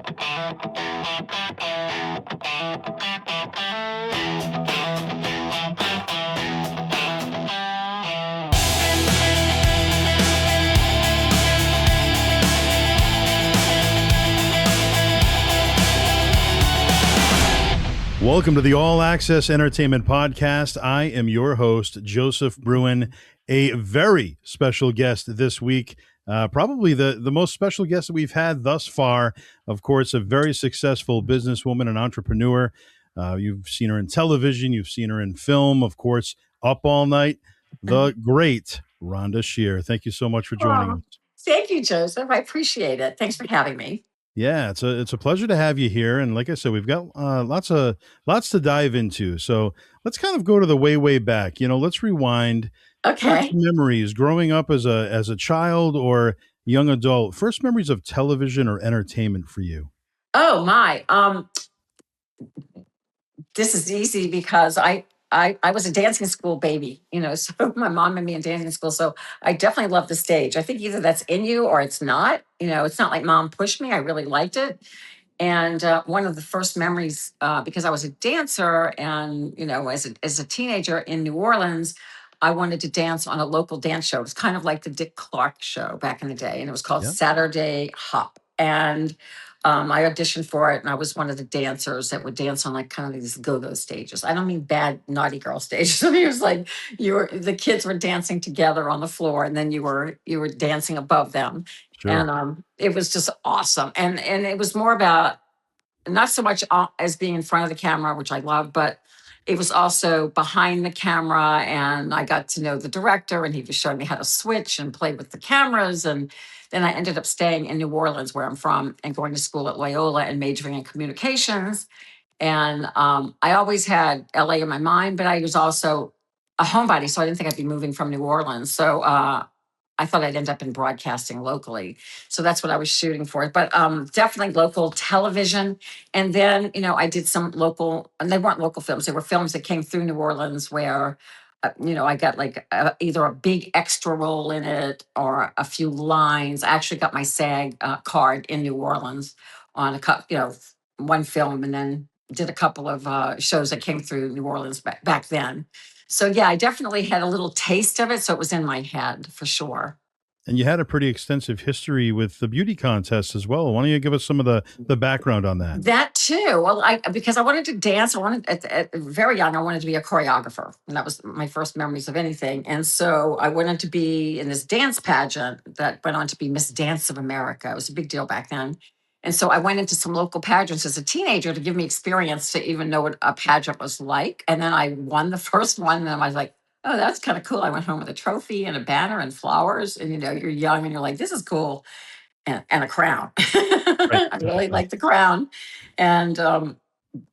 Welcome to the All Access Entertainment Podcast. I am your host, Joseph Bruen. A very special guest this week, probably the most special guest that we've had thus far. Of course, a very successful businesswoman and entrepreneur. You've seen her in television. You've seen her in film, of course, Up All Night. The great Rhonda Shear. Thank you so much for joining us. Thank you, Joseph. I appreciate it. Thanks for having me. Yeah, it's a pleasure to have you here, and like I said, we've got lots to dive into. So let's kind of go to the way back. Let's rewind. Okay. First memories growing up as a child or young adult. First memories of television or entertainment for you. Oh my. This is easy because I was a dancing school baby, so my mom made me in dancing school. So I definitely love the stage. I think either that's in you or it's not. It's not like mom pushed me. I really liked it. And one of the first memories, because I was a dancer and, as a teenager in New Orleans, I wanted to dance on a local dance show. It was kind of like the Dick Clark show back in the day. And it was called Yeah. Saturday Hop. And I auditioned for it, and I was one of the dancers that would dance on like kind of these go-go stages. I don't mean bad naughty girl stages. I mean, it was like the kids were dancing together on the floor, and then you were dancing above them. Sure. And it was just awesome. And it was more about not so much as being in front of the camera, which I love, but it was also behind the camera. And I got to know the director, and he was showing me how to switch and play with the cameras. And then I ended up staying in New Orleans, where I'm from, and going to school at Loyola and majoring in communications. And I always had LA in my mind, but I was also a homebody, so I didn't think I'd be moving from New Orleans. So I thought I'd end up in broadcasting locally. So that's what I was shooting for. But definitely local television. And then, I did some local, and they weren't local films. They were films that came through New Orleans where, I got like either a big extra role in it or a few lines. I actually got my SAG card in New Orleans on one film, and then did a couple of shows that came through New Orleans back then. So yeah, I definitely had a little taste of it. So it was in my head for sure. And you had a pretty extensive history with the beauty contest as well. Why don't you give us some of the background on that? That too. Well, because I wanted to dance. I wanted at very young. I wanted to be a choreographer, and that was my first memories of anything. And so I wanted to be in this dance pageant that went on to be Miss Dance of America. It was a big deal back then. And so I went into some local pageants as a teenager to give me experience to even know what a pageant was like. And then I won the first one, and I was like, oh, that's kind of cool. I went home with a trophy and a banner and flowers. And, you're young and you're like, this is cool. And a crown. Right. I really liked the crown. And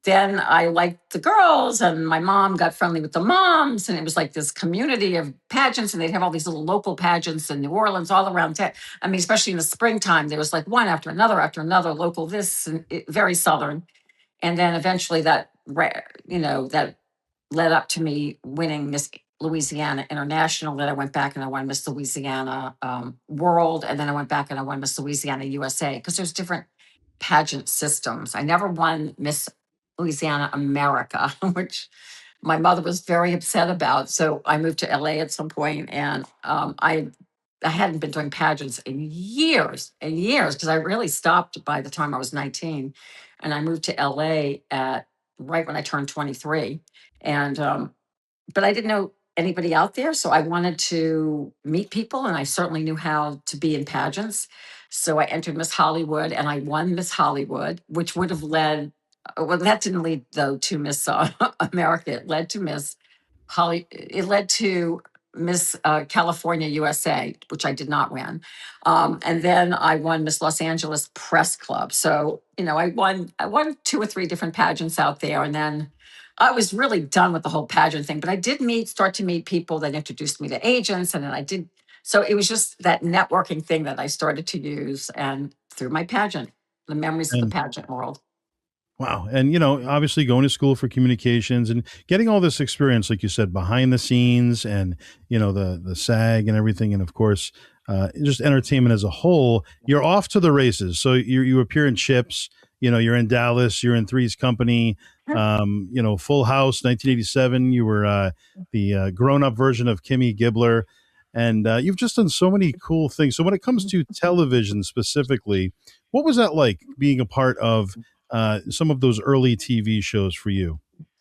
then I liked the girls, and my mom got friendly with the moms. And it was like this community of pageants, and they'd have all these little local pageants in New Orleans all around town. I mean, especially in the springtime, there was like one after another local this, and very Southern. And then eventually that led up to me winning Miss Louisiana International. Then I went back and I won Miss Louisiana World. And then I went back and I won Miss Louisiana USA, because there's different pageant systems. I never won Miss Louisiana America, which my mother was very upset about. So I moved to LA at some point, and I hadn't been doing pageants in years and years, because I really stopped by the time I was 19. And I moved to LA right when I turned 23. And but I didn't know anybody out there, so I wanted to meet people, and I certainly knew how to be in pageants. So I entered Miss Hollywood, and I won Miss Hollywood, which would have led. Well, that didn't lead though to Miss America. It led to Miss It led to Miss California USA, which I did not win. And then I won Miss Los Angeles Press Club. So I won 2 or 3 different pageants out there, and then I was really done with the whole pageant thing. But I did start to meet people that introduced me to agents, and then I did. So it was just that networking thing that I started to use, and through my pageant, the memories of the pageant world. Wow. And, obviously going to school for communications and getting all this experience, like you said, behind the scenes and, the SAG and everything. And of course, just entertainment as a whole, you're off to the races. So you appear in Chips. You're in Dallas. You're in Three's Company. Full House, 1987. You were the grown-up version of Kimmy Gibbler, and you've just done so many cool things. So when it comes to television specifically, what was that like being a part of some of those early TV shows for you?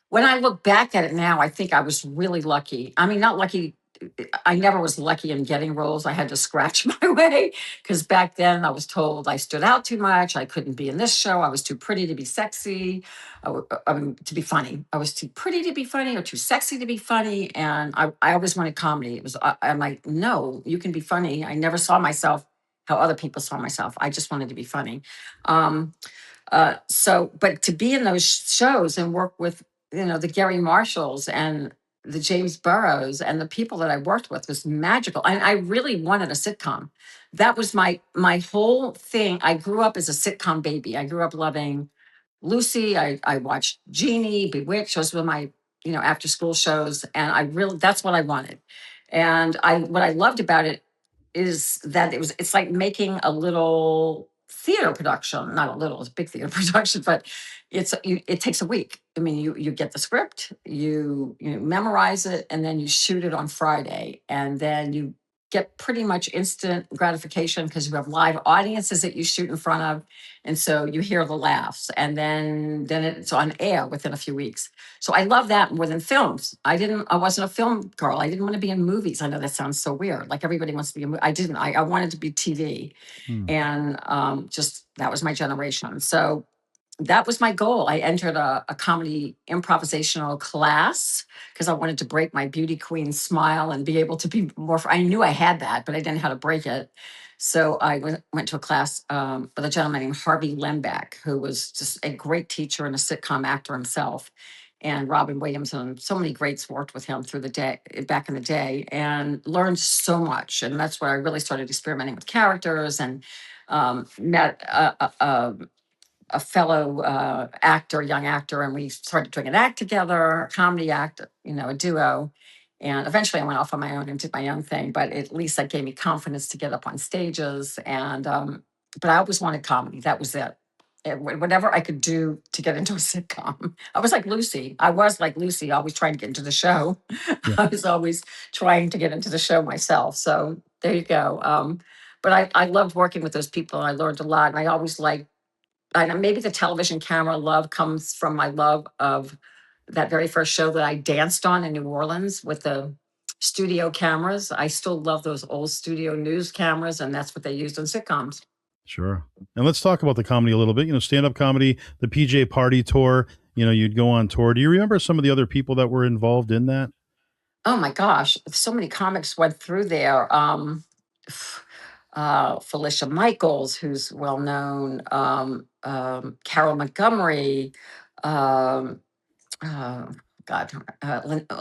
When I look back at it now, I think I was really lucky. I mean, not lucky. I never was lucky in getting roles. I had to scratch my way because back then I was told I stood out too much. I couldn't be in this show. I was too pretty to be sexy, to be funny. I was too pretty to be funny or too sexy to be funny. And I always wanted comedy. I'm like, no, you can be funny. I never saw myself how other people saw myself. I just wanted to be funny. Um, but to be in those shows and work with, the Gary Marshalls and the James Burrows and the people that I worked with was magical. And I really wanted a sitcom. That was my whole thing. I grew up as a sitcom baby. I grew up loving Lucy. I watched Jeannie, Bewitched. Those were my, after school shows. And that's what I wanted. And what I loved about it is that it's like making a little theater production, not a little, it's a big theater production, but it takes a week. I mean, you get the script, you memorize it, and then you shoot it on Friday, and then you get pretty much instant gratification because you have live audiences that you shoot in front of, and so you hear the laughs, and then it's on air within a few weeks. So I love that more than films. I wasn't a film girl. I didn't want to be in movies. I know that sounds so weird. Like everybody wants to be in I didn't. I wanted to be TV. Hmm. And just that was my generation. So that was my goal. I entered a comedy improvisational class because I wanted to break my beauty queen smile and be able to be more. I knew I had that, but I didn't know how to break it. So I went to a class with a gentleman named Harvey Lembeck, who was just a great teacher and a sitcom actor himself. And Robin Williams and so many greats worked with him through the day, back in the day, and learned so much. And that's where I really started experimenting with characters and met a fellow actor, young actor, and we started doing an act together, a comedy act, a duo. And eventually I went off on my own and did my own thing, but at least that gave me confidence to get up on stages. And, but I always wanted comedy. That was it. Whatever I could do to get into a sitcom. I was like Lucy. I was like Lucy, always trying to get into the show. Yeah. I was always trying to get into the show myself. So there you go. But I loved working with those people. I learned a lot. And I always liked, and maybe the television camera love comes from my love of that very first show that I danced on in New Orleans with the studio cameras. I still love those old studio news cameras, and that's what they used on sitcoms. Sure. And let's talk about the comedy a little bit. Stand-up comedy, the PJ Party tour. You'd go on tour. Do you remember some of the other people that were involved in that? Oh my gosh, so many comics went through there. Felicia Michaels, who's well known, Carol Montgomery, um, uh, God,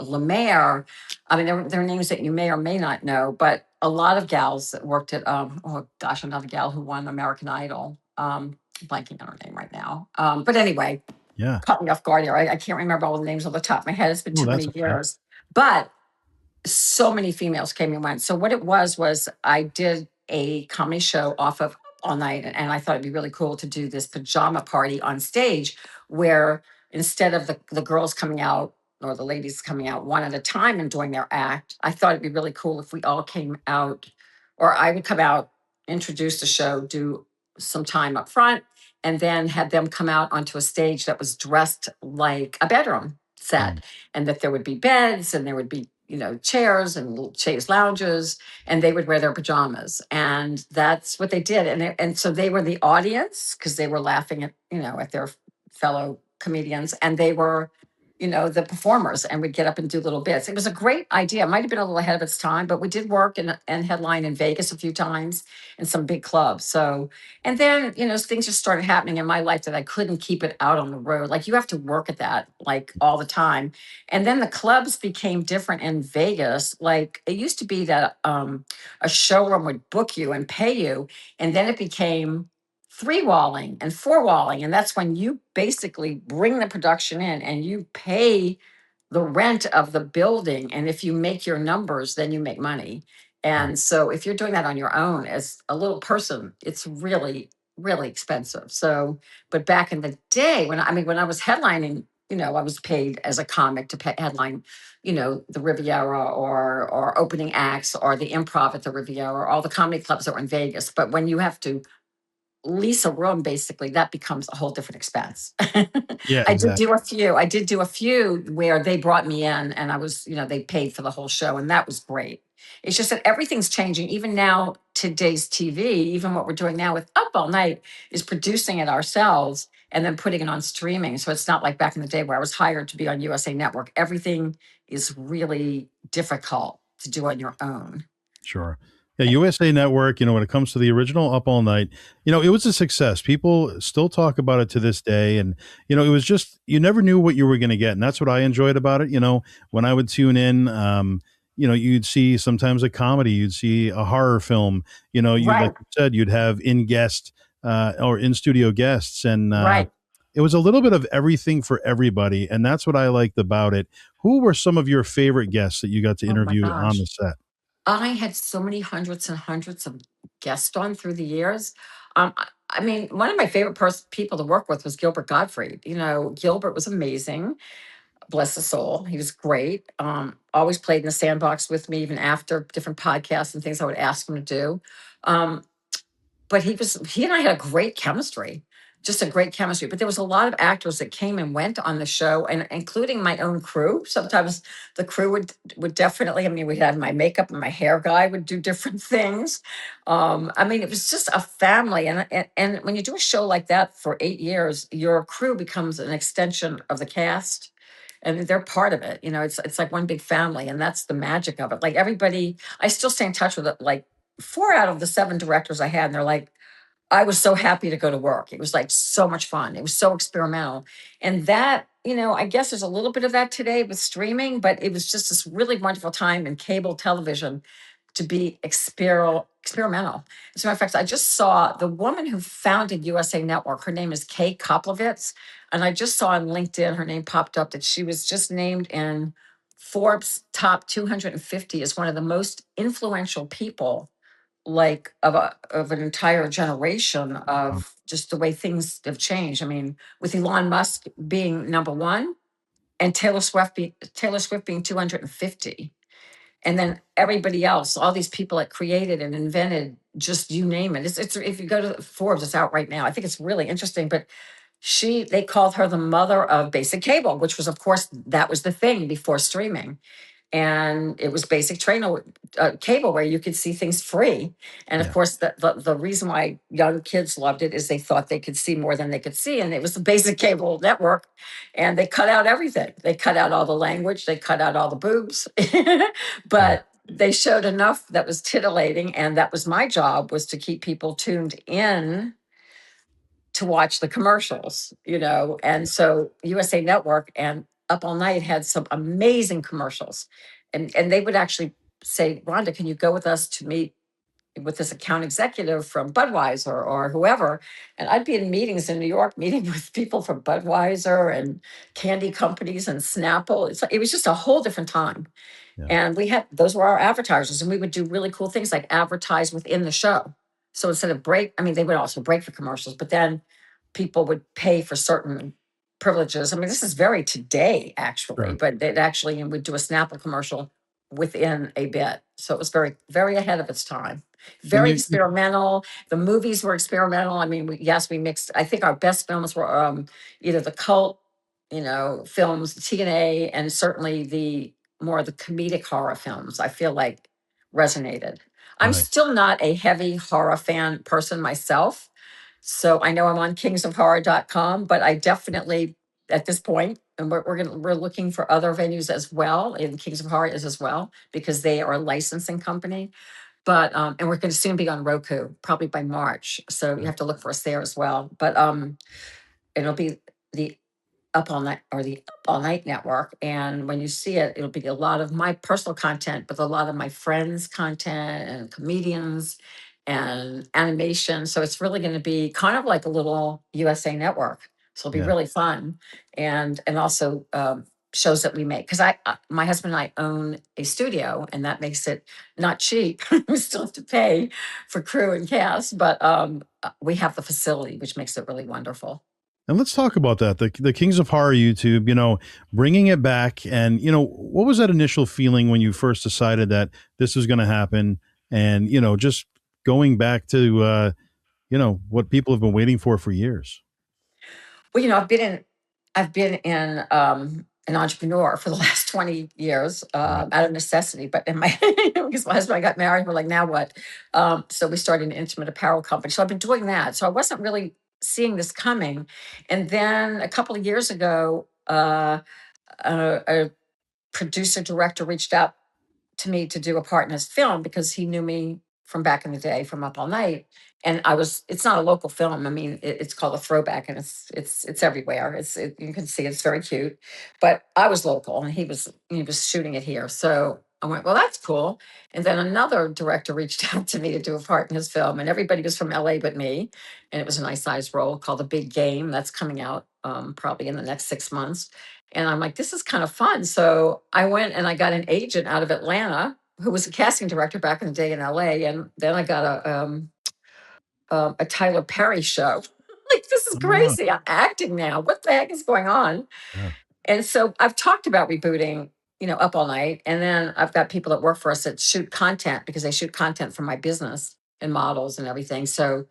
Lemaire. I mean, there are names that you may or may not know, but a lot of gals that worked at, oh gosh, another gal who won American Idol. Blanking on her name right now. But anyway, Yeah. caught me off guard here. I can't remember all the names off the top of my head. It's been Oh, too that's many okay. years. But so many females came and went. So what it was I did a comedy show off of all night, and I thought it'd be really cool to do this pajama party on stage where instead of the girls coming out or the ladies coming out one at a time and doing their act, I thought it'd be really cool if we all came out, or I would come out, introduce the show, do some time up front, and then had them come out onto a stage that was dressed like a bedroom Mm. set, and that there would be beds and there would be chairs and little chaise lounges, and they would wear their pajamas, and that's what they did. And so they were the audience because they were laughing at at their fellow comedians, and they were the performers, and we'd get up and do little bits. It was a great idea. It might have been a little ahead of its time, but we did work and headline in Vegas a few times in some big clubs. So, and then things just started happening in my life that I couldn't keep it out on the road. Like you have to work at that like all the time. And then the clubs became different in Vegas. Like it used to be that a showroom would book you and pay you, and then it became three walling and four walling. And that's when you basically bring the production in and you pay the rent of the building. And if you make your numbers, then you make money. Right. And so if you're doing that on your own as a little person, it's really, really expensive. So, but back in the day when I was headlining, I was paid as a comic to headline, the Riviera or opening acts or the improv at the Riviera or all the comedy clubs that were in Vegas. But when you have to lease a room, basically, that becomes a whole different expense. Yeah, I did exactly. do a few. I did do a few where they brought me in and I was, they paid for the whole show and that was great. It's just that everything's changing. Even now, today's TV, even what we're doing now with Up All Night is producing it ourselves and then putting it on streaming. So it's not like back in the day where I was hired to be on USA Network. Everything is really difficult to do on your own. Sure. Yeah, USA Network, when it comes to the original Up All Night, it was a success. People still talk about it to this day. And, it was just, you never knew what you were going to get. And that's what I enjoyed about it. When I would tune in, you'd see sometimes a comedy, you'd see a horror film, you like Right, you said, you'd have in guest or in studio guests. And right. it was a little bit of everything for everybody. And that's what I liked about it. Who were some of your favorite guests that you got to Oh my interview on the gosh. set? I had so many hundreds and hundreds of guests on through the years. I mean, one of my favorite people to work with was Gilbert Gottfried. Gilbert was amazing. Bless his soul. He was great. Always played in the sandbox with me, even after different podcasts and things I would ask him to do. Um, but he and I had a great chemistry, just a great chemistry. But there was a lot of actors that came and went on the show, and including my own crew. Sometimes the crew would definitely. I mean, we had my makeup and my hair guy would do different things. I mean, it was just a family, and when you do a show like that for 8 years, your crew becomes an extension of the cast. And they're part of it. It's like one big family, and that's the magic of it. Like everybody, I still stay in touch with it. Like 4 out of the 7 directors I had, and they're like, I was so happy to go to work. It was like so much fun. It was so experimental. And that, I guess there's a little bit of that today with streaming, but it was just this really wonderful time in cable television to be experimental. As a matter of fact, I just saw the woman who founded USA Network. Her name is Kay Koplovitz. And I just saw on LinkedIn, her name popped up that she was just named in Forbes top 250 as one of the most influential people like of an entire generation Wow. of just the way things have changed. I mean, with Elon Musk being number one and Taylor Swift being 250. And then everybody else, all these people that created and invented, just you name it. It's if you go to Forbes, it's out right now. I think it's really interesting. But they called her the mother of basic cable, which was, of course, that was the thing before streaming, and it was basic trainer cable where you could see things free. And of Yeah. course, the reason why young kids loved it is they thought they could see more than they could see, and it was the basic cable network. And they cut out everything. They cut out all the language. They cut out all the boobs, Right. but they showed enough that was titillating, and that was my job, was to keep people tuned in to watch the commercials, and Yeah. so USA Network and Up All Night had some amazing commercials. And they would actually say, Rhonda, can you go with us to meet with this account executive from Budweiser or whoever? And I'd be in meetings in New York, meeting with people from Budweiser and candy companies and Snapple. It was just a whole different time. Yeah. And those were our advertisers, and we would do really cool things like advertise within the show. So instead of they would also break for commercials, but then people would pay for certain privileges. I mean, this is very today, actually, Sure. but it actually would do a Snapple commercial within a bit. So it was very, very ahead of its time. And Very experimental. The movies were experimental. I mean, yes, we mixed. I think our best films were either the cult, films, TNA, and certainly the more the comedic horror films. I feel like resonated. I'm right. still not a heavy horror fan person myself. So I know I'm on kingsofhorror.com, but I definitely at this point, and we're looking for other venues as well, and Kings of Horror is as well, because they are a licensing company. But and we're going to soon be on Roku, probably by March. So you Right. have to look for us there as well. But it'll be the Up All Night Network. And when you see it, it'll be a lot of my personal content, but a lot of my friends' content and comedians and animation. So it's really going to be kind of like a little USA Network. So it'll be Yeah. really fun. And also shows that we make. Because my husband and I own a studio, and that makes it not cheap. We still have to pay for crew and cast, but we have the facility, which makes it really wonderful. And let's talk about that. The Kings of Horror YouTube, bringing it back. And, what was that initial feeling when you first decided that this was going to happen? And, just going back to, what people have been waiting for years. Well, I've been in an entrepreneur for the last 20 years Right. out of necessity. But in my because my husband and I got married, we're like, now what? So we started an intimate apparel company. So I've been doing that. So I wasn't really seeing this coming. And then a couple of years ago, a producer director reached out to me to do a part in his film because he knew me from back in the day from Up All Night. And it's not a local film. I mean, it's called A Throwback, and it's everywhere. You can see it's very cute. But I was local, and he was shooting it here. So I went, well, that's cool. And then another director reached out to me to do a part in his film, and everybody was from LA but me. And it was a nice sized role called The Big Game. That's coming out probably in the next 6 months. And I'm like, this is kind of fun. So I went and I got an agent out of Atlanta who was a casting director back in the day in LA. And then I got a Tyler Perry show. Like, this is Oh, crazy. I'm acting now. What the heck is going on? yeah. And so I've talked about rebooting, Up All Night. And then I've got people that work for us that shoot content because they shoot content for my business and models and everything. So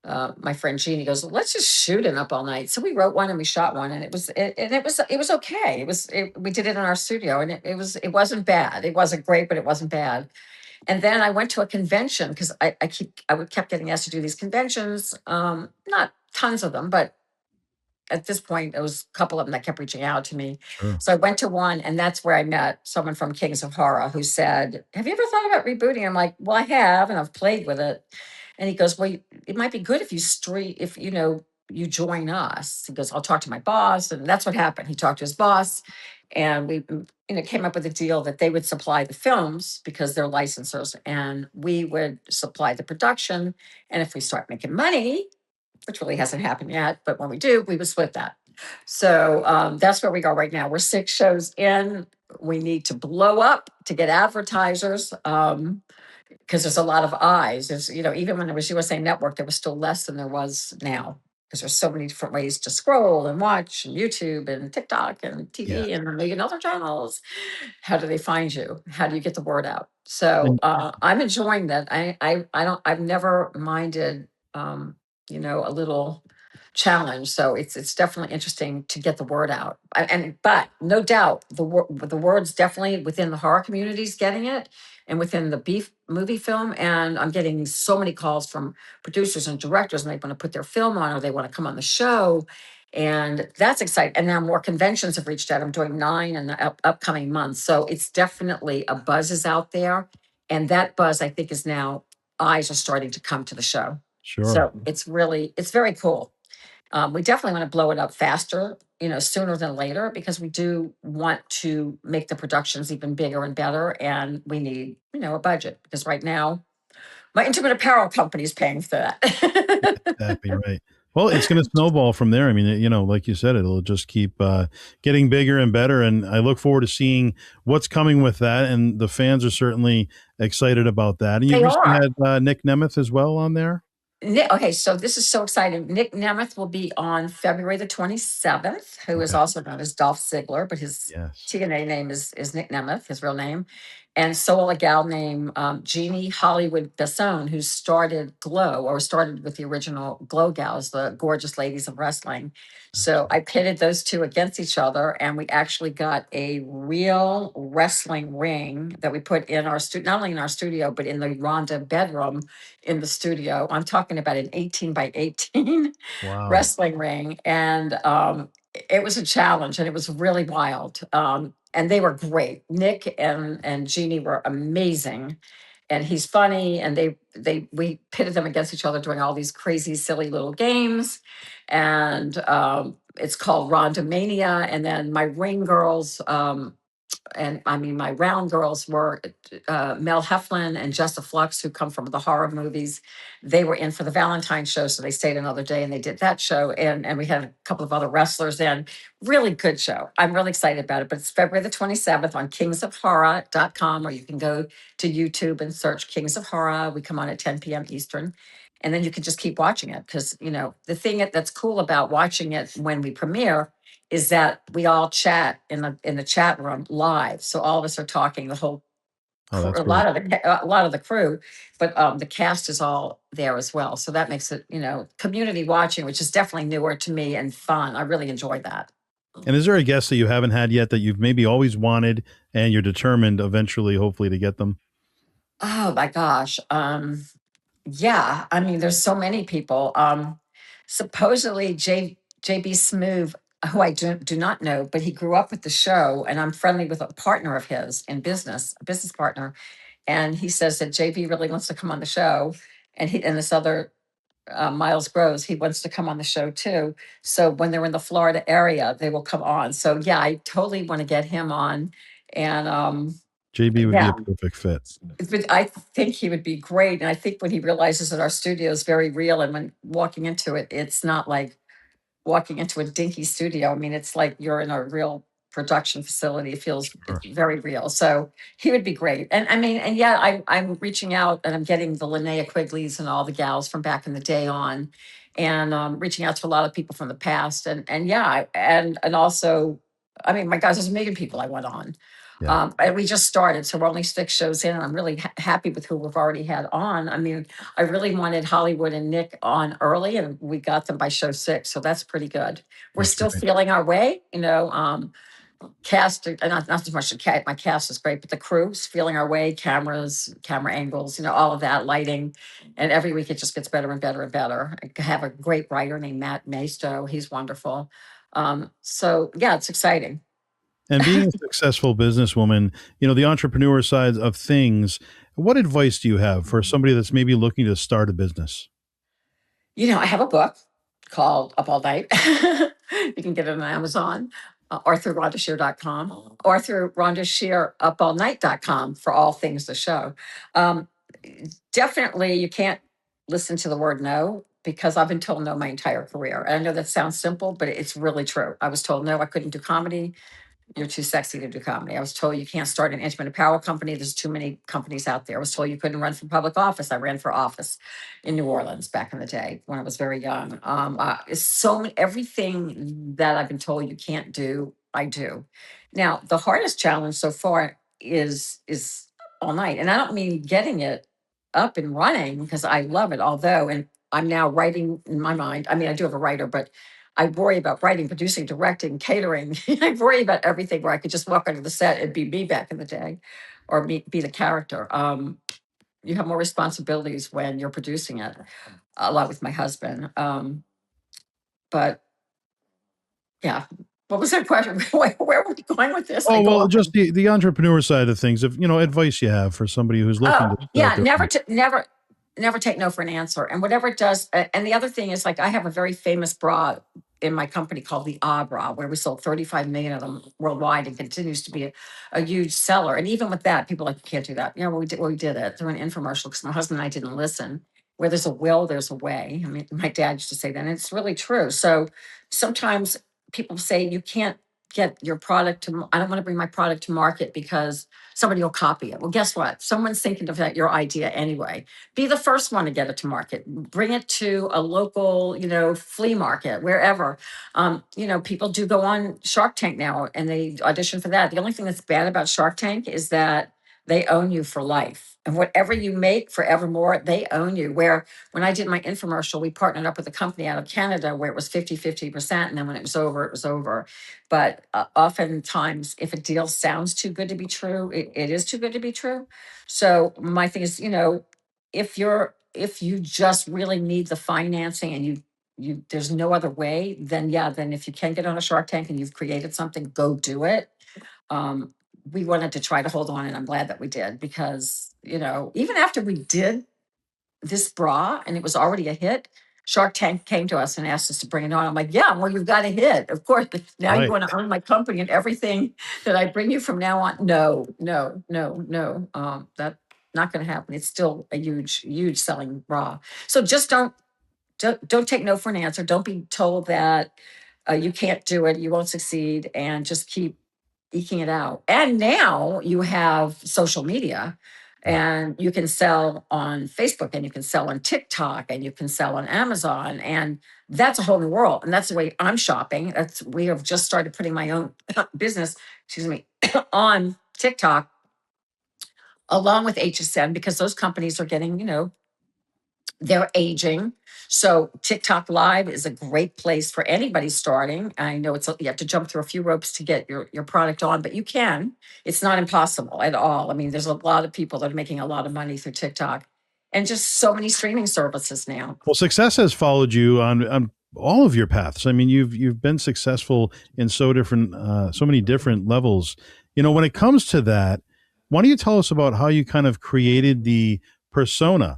my friend Jeannie goes, let's just shoot it Up All Night. So we wrote one and we shot one, and it was okay. We did it in our studio, and it wasn't bad. It wasn't great, but it wasn't bad. And then I went to a convention because I kept getting asked to do these conventions, not tons of them, but at this point, it was a couple of them that kept reaching out to me. Sure. So I went to one, and that's where I met someone from Kings of Horror who said, have you ever thought about rebooting? I'm like, well, I have, and I've played with it. And he goes, well, it might be good if you join us. He goes, I'll talk to my boss. And that's what happened. He talked to his boss, and we, came up with a deal that they would supply the films because they're licensors, and we would supply the production. And if we start making money, which really hasn't happened yet, but when we do, we would split that. So that's where we go right now. We're 6 shows in. We need to blow up to get advertisers because there's a lot of eyes. There's, even when there was USA Network, there was still less than there was now because there's so many different ways to scroll and watch, and YouTube and TikTok and Yeah. TV and a million other channels. How do they find you? How do you get the word out? So And I'm enjoying that. I've never minded, a little challenge. So it's definitely interesting to get the word out. But no doubt the word's definitely within the horror communities getting it, and within the beef movie film. And I'm getting so many calls from producers and directors, and they want to put their film on, or they want to come on the show. And that's exciting. And now more conventions have reached out. I'm doing 9 in the upcoming months. So it's definitely a buzz is out there. And that buzz, I think, is now eyes are starting to come to the show. sure. So it's very cool. We definitely want to blow it up faster, sooner than later, because we do want to make the productions even bigger and better. And we need, a budget, because right now my intimate apparel company is paying for that. Exactly right. Well, it's going to snowball from there. I mean, like you said, it'll just keep getting bigger and better. And I look forward to seeing what's coming with that. And the fans are certainly excited about that. And you They recently are. had Nick Nemeth as well on there. Okay, so this is so exciting. Nick Nemeth will be on February the 27th, who is Okay. also known as Dolph Ziggler, but his Yes. TNA name is Nick Nemeth, his real name. And so will a gal named Jeannie Hollywood Besson, who started Glow, or started with the original Glow gals, the gorgeous ladies of wrestling. So I pitted those two against each other, and we actually got a real wrestling ring that we put in our studio, not only in our studio, but in the Rhonda bedroom in the studio. I'm talking about an 18 by 18 Wow. wrestling ring. And it was a challenge, and it was really wild. And they were great. Nick and Jeannie were amazing. And he's funny. And we pitted them against each other doing all these crazy, silly little games. And it's called Ronda Mania. And then my ring girls, and I mean, my round girls were Mel Heflin and Jessa Flux, who come from the horror movies. They were in for the Valentine show, so they stayed another day and they did that show. And we had a couple of other wrestlers in. Really good show. I'm really excited about it. But it's February the 27th on kingsofhorror.com, or you can go to YouTube and search Kings of Horror. We come on at 10 p.m. Eastern. And then you can just keep watching it, because, the thing that's cool about watching it when we premiere is that we all chat in the chat room live. So all of us are talking, the whole Oh, that's a great. lot of the crew, but the cast is all there as well. So that makes it, community watching, which is definitely newer to me and fun. I really enjoy that. And is there a guest that you haven't had yet that you've maybe always wanted and you're determined eventually, hopefully, to get them? Oh my gosh. Yeah, I mean, there's so many people. Supposedly JB Smoove, who I do not know, but he grew up with the show, and I'm friendly with a partner of his in business, a business partner, and he says that JB really wants to come on the show, and this other Miles Groves, he wants to come on the show too. So when they're in the Florida area, they will come on. So yeah, I totally want to get him on, and JB would be a yeah. perfect fit. But I think he would be great. And I think when he realizes that our studio is very real, and when walking into it, it's not like walking into a dinky studio. I mean, it's like you're in a real production facility. It feels Sure. very real. So he would be great. And I mean, and yeah, I'm reaching out and I'm getting the Linnea Quigleys and all the gals from back in the day on, and reaching out to a lot of people from the past. And yeah, and also, I mean, my gosh, there's a million people I want on. Yeah. And we just started, so we're only 6 shows in, and I'm really happy with who we've already had on. I mean, I really wanted Hollywood and Nick on early, and we got them by show 6, so that's pretty good. We're That's still great. feeling our way, cast, not as much the cat. My cast is great, but the crew's feeling our way, cameras, camera angles, all of that, lighting, and every week it just gets better and better and better. I have a great writer named Matt Maisto. He's wonderful. So yeah, it's exciting. And being a successful businesswoman, the entrepreneur side of things, what advice do you have for somebody that's maybe looking to start a business? I have a book called Up All Night. You can get it on Amazon, or through rhondashear.com, or through rhondashearupallnight.com for all things the show. Um, Definitely, you can't listen to the word no, because I've been told no my entire career. And I know that sounds simple, but it's really true. I was told no, I couldn't do comedy. You're too sexy to do comedy. I was told you can't start an intimate apparel company. There's too many companies out there. I was told you couldn't run for public office. I ran for office in New Orleans back in the day when I was very young. It's everything that I've been told you can't do, I do. Now, the hardest challenge so far is all night. And I don't mean getting it up and running, because I love it, although, and I'm now writing in my mind. I mean, I do have a writer, but I worry about writing, producing, directing, catering. I worry about everything, where I could just walk onto the set and be me back in the day, or be the character. You have more responsibilities when you're producing it, a lot with my husband. But yeah, what was that question? Where were we going with this? I Oh, go well, off. just the entrepreneur side of things. If advice you have for somebody who's looking Oh, to start yeah, their own. never take no for an answer. And whatever it does, and the other thing is, like, I have a very famous bra in my company called the Ah Bra, where we sold 35 million of them worldwide, and continues to be a huge seller. And even with that, people are like, you can't do that. Well, we did it through an infomercial, because my husband and I didn't listen. Where there's a will, there's a way. I mean, my dad used to say that, and it's really true. So sometimes people say you can't get your product to, I don't want to bring my product to market because somebody will copy it. Well, guess what? Someone's thinking of that, your idea anyway. Be the first one to get it to market. Bring it to a local, flea market, wherever. People do go on Shark Tank now, and they audition for that. The only thing that's bad about Shark Tank is that they own you for life. And whatever you make forevermore, they own you. Where when I did my infomercial, we partnered up with a company out of Canada where it was 50-50%. And then when it was over, it was over. But oftentimes, if a deal sounds too good to be true, it is too good to be true. So my thing is, if you just really need the financing, and you there's no other way, then yeah, then if you can get on a Shark Tank and you've created something, go do it. Um, we wanted to try to hold on, and I'm glad that we did, because even after we did this bra and it was already a hit, Shark Tank came to us and asked us to bring it on. I'm like, yeah, well, you've got a hit, of course. But now you Right. want to own my company and everything that I bring you from now on. No, no, no, no. That's not going to happen. It's still a huge, huge selling bra. So just don't take no for an answer. Don't be told that you can't do it, you won't succeed, and just keep eking it out. And now you have social media, Yeah. and you can sell on Facebook, and you can sell on TikTok, and you can sell on Amazon, and that's a whole new world. And that's the way I'm shopping. That's we have just started putting my own business, excuse me, on TikTok along with HSN because those companies are getting, they're aging. So TikTok Live is a great place for anybody starting. I know you have to jump through a few ropes to get your product on, but you can. It's not impossible at all. I mean, there's a lot of people that are making a lot of money through TikTok and just so many streaming services now. Well, success has followed you on all of your paths. I mean, you've been successful in so many different levels. When it comes to that, why don't you tell us about how you kind of created the persona,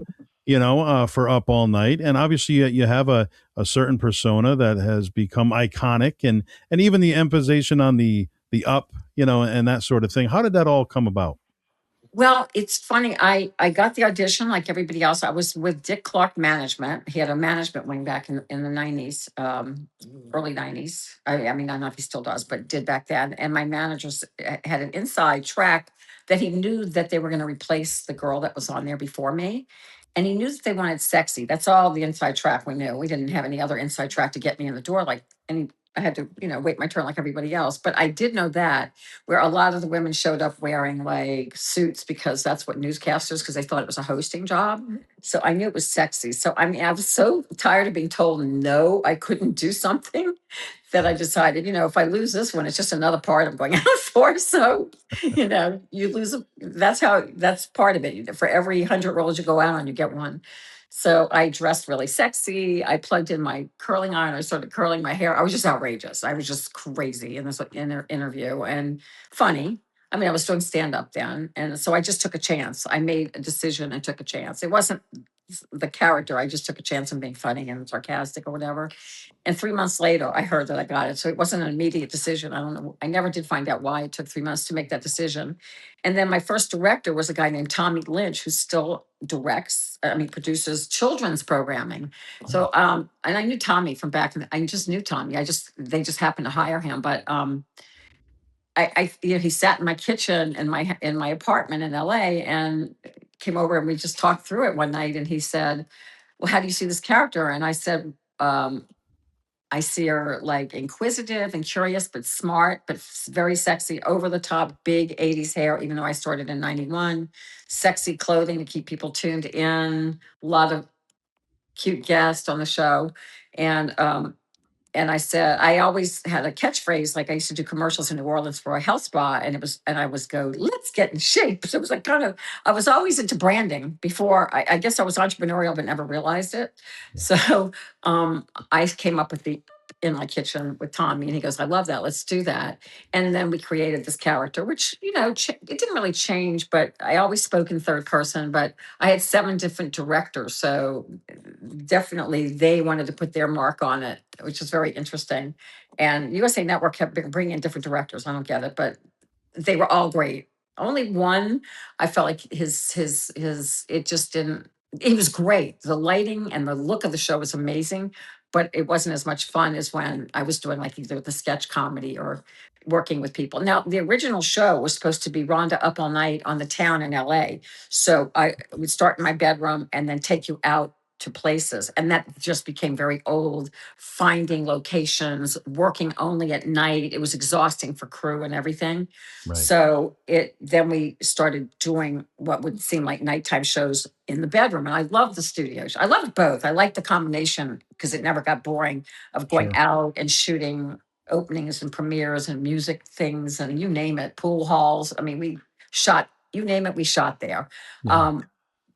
for Up All Night, and obviously you have a certain persona that has become iconic, and even the imposition on the up, and that sort of thing. How did that all come about? Well, it's funny. I got the audition like everybody else. I was with Dick Clark Management. He had a management wing back in the 90s, early 90s. I mean, I don't know if he still does, but did back then. And my manager had an inside track that he knew that they were going to replace the girl that was on there before me. And he knew that they wanted sexy. That's all the inside track we knew. We didn't have any other inside track to get me in the door. I had to, wait my turn like everybody else. But I did know that where a lot of the women showed up wearing like suits because that's what newscasters, because they thought it was a hosting job. So I knew it was sexy. So I mean, I was so tired of being told no, I couldn't do something that I decided, if I lose this one, it's just another part I'm going out for. So, you lose, that's part of it. For every 100 rolls you go out on, you get one. So I dressed really sexy. I plugged in my curling iron. I started curling my hair. I was just outrageous. I was just crazy in this interview and funny. I mean, I was doing stand up then. And so I just took a chance. I made a decision and took a chance. It wasn't the character. I just took a chance on being funny and sarcastic or whatever. And 3 months later, I heard that I got it. So it wasn't an immediate decision. I don't know. I never did find out why it took 3 months to make that decision. And then my first director was a guy named Tommy Lynch, who still produces children's programming. So, and I knew Tommy from back I just knew Tommy. They just happened to hire him. But he sat in my kitchen in my apartment in LA and came over and we just talked through it one night. And he said, well, how do you see this character? And I said, I see her like inquisitive and curious, but smart, but very sexy, over the top, big 80s hair, even though I started in 91, sexy clothing to keep people tuned in, a lot of cute guests on the show. And I said, I always had a catchphrase, like I used to do commercials in New Orleans for a health spa, and I was go, let's get in shape. So it was like I was always into branding before. I guess I was entrepreneurial, but never realized it. So I came up with in my kitchen with Tommy, and he goes, I love that. Let's do that. And then we created this character, which, it didn't really change, but I always spoke in third person, but I had 7 different directors. So definitely they wanted to put their mark on it, which is very interesting. And USA Network kept bringing in different directors. I don't get it, but they were all great. Only one, I felt like it just didn't. He was great. The lighting and the look of the show was amazing, but it wasn't as much fun as when I was doing like either the sketch comedy or working with people. Now, the original show was supposed to be Rhonda Up All Night on the town in LA. So I would start in my bedroom and then take you out to places. And that just became very old, finding locations, working only at night. It was exhausting for crew and everything. Right. So then we started doing what would seem like nighttime shows in the bedroom. And I loved the studios. I loved both. I liked the combination because it never got boring of going Sure. out and shooting openings and premieres and music things and you name it, pool halls. I mean, we shot, you name it, we shot there. Yeah.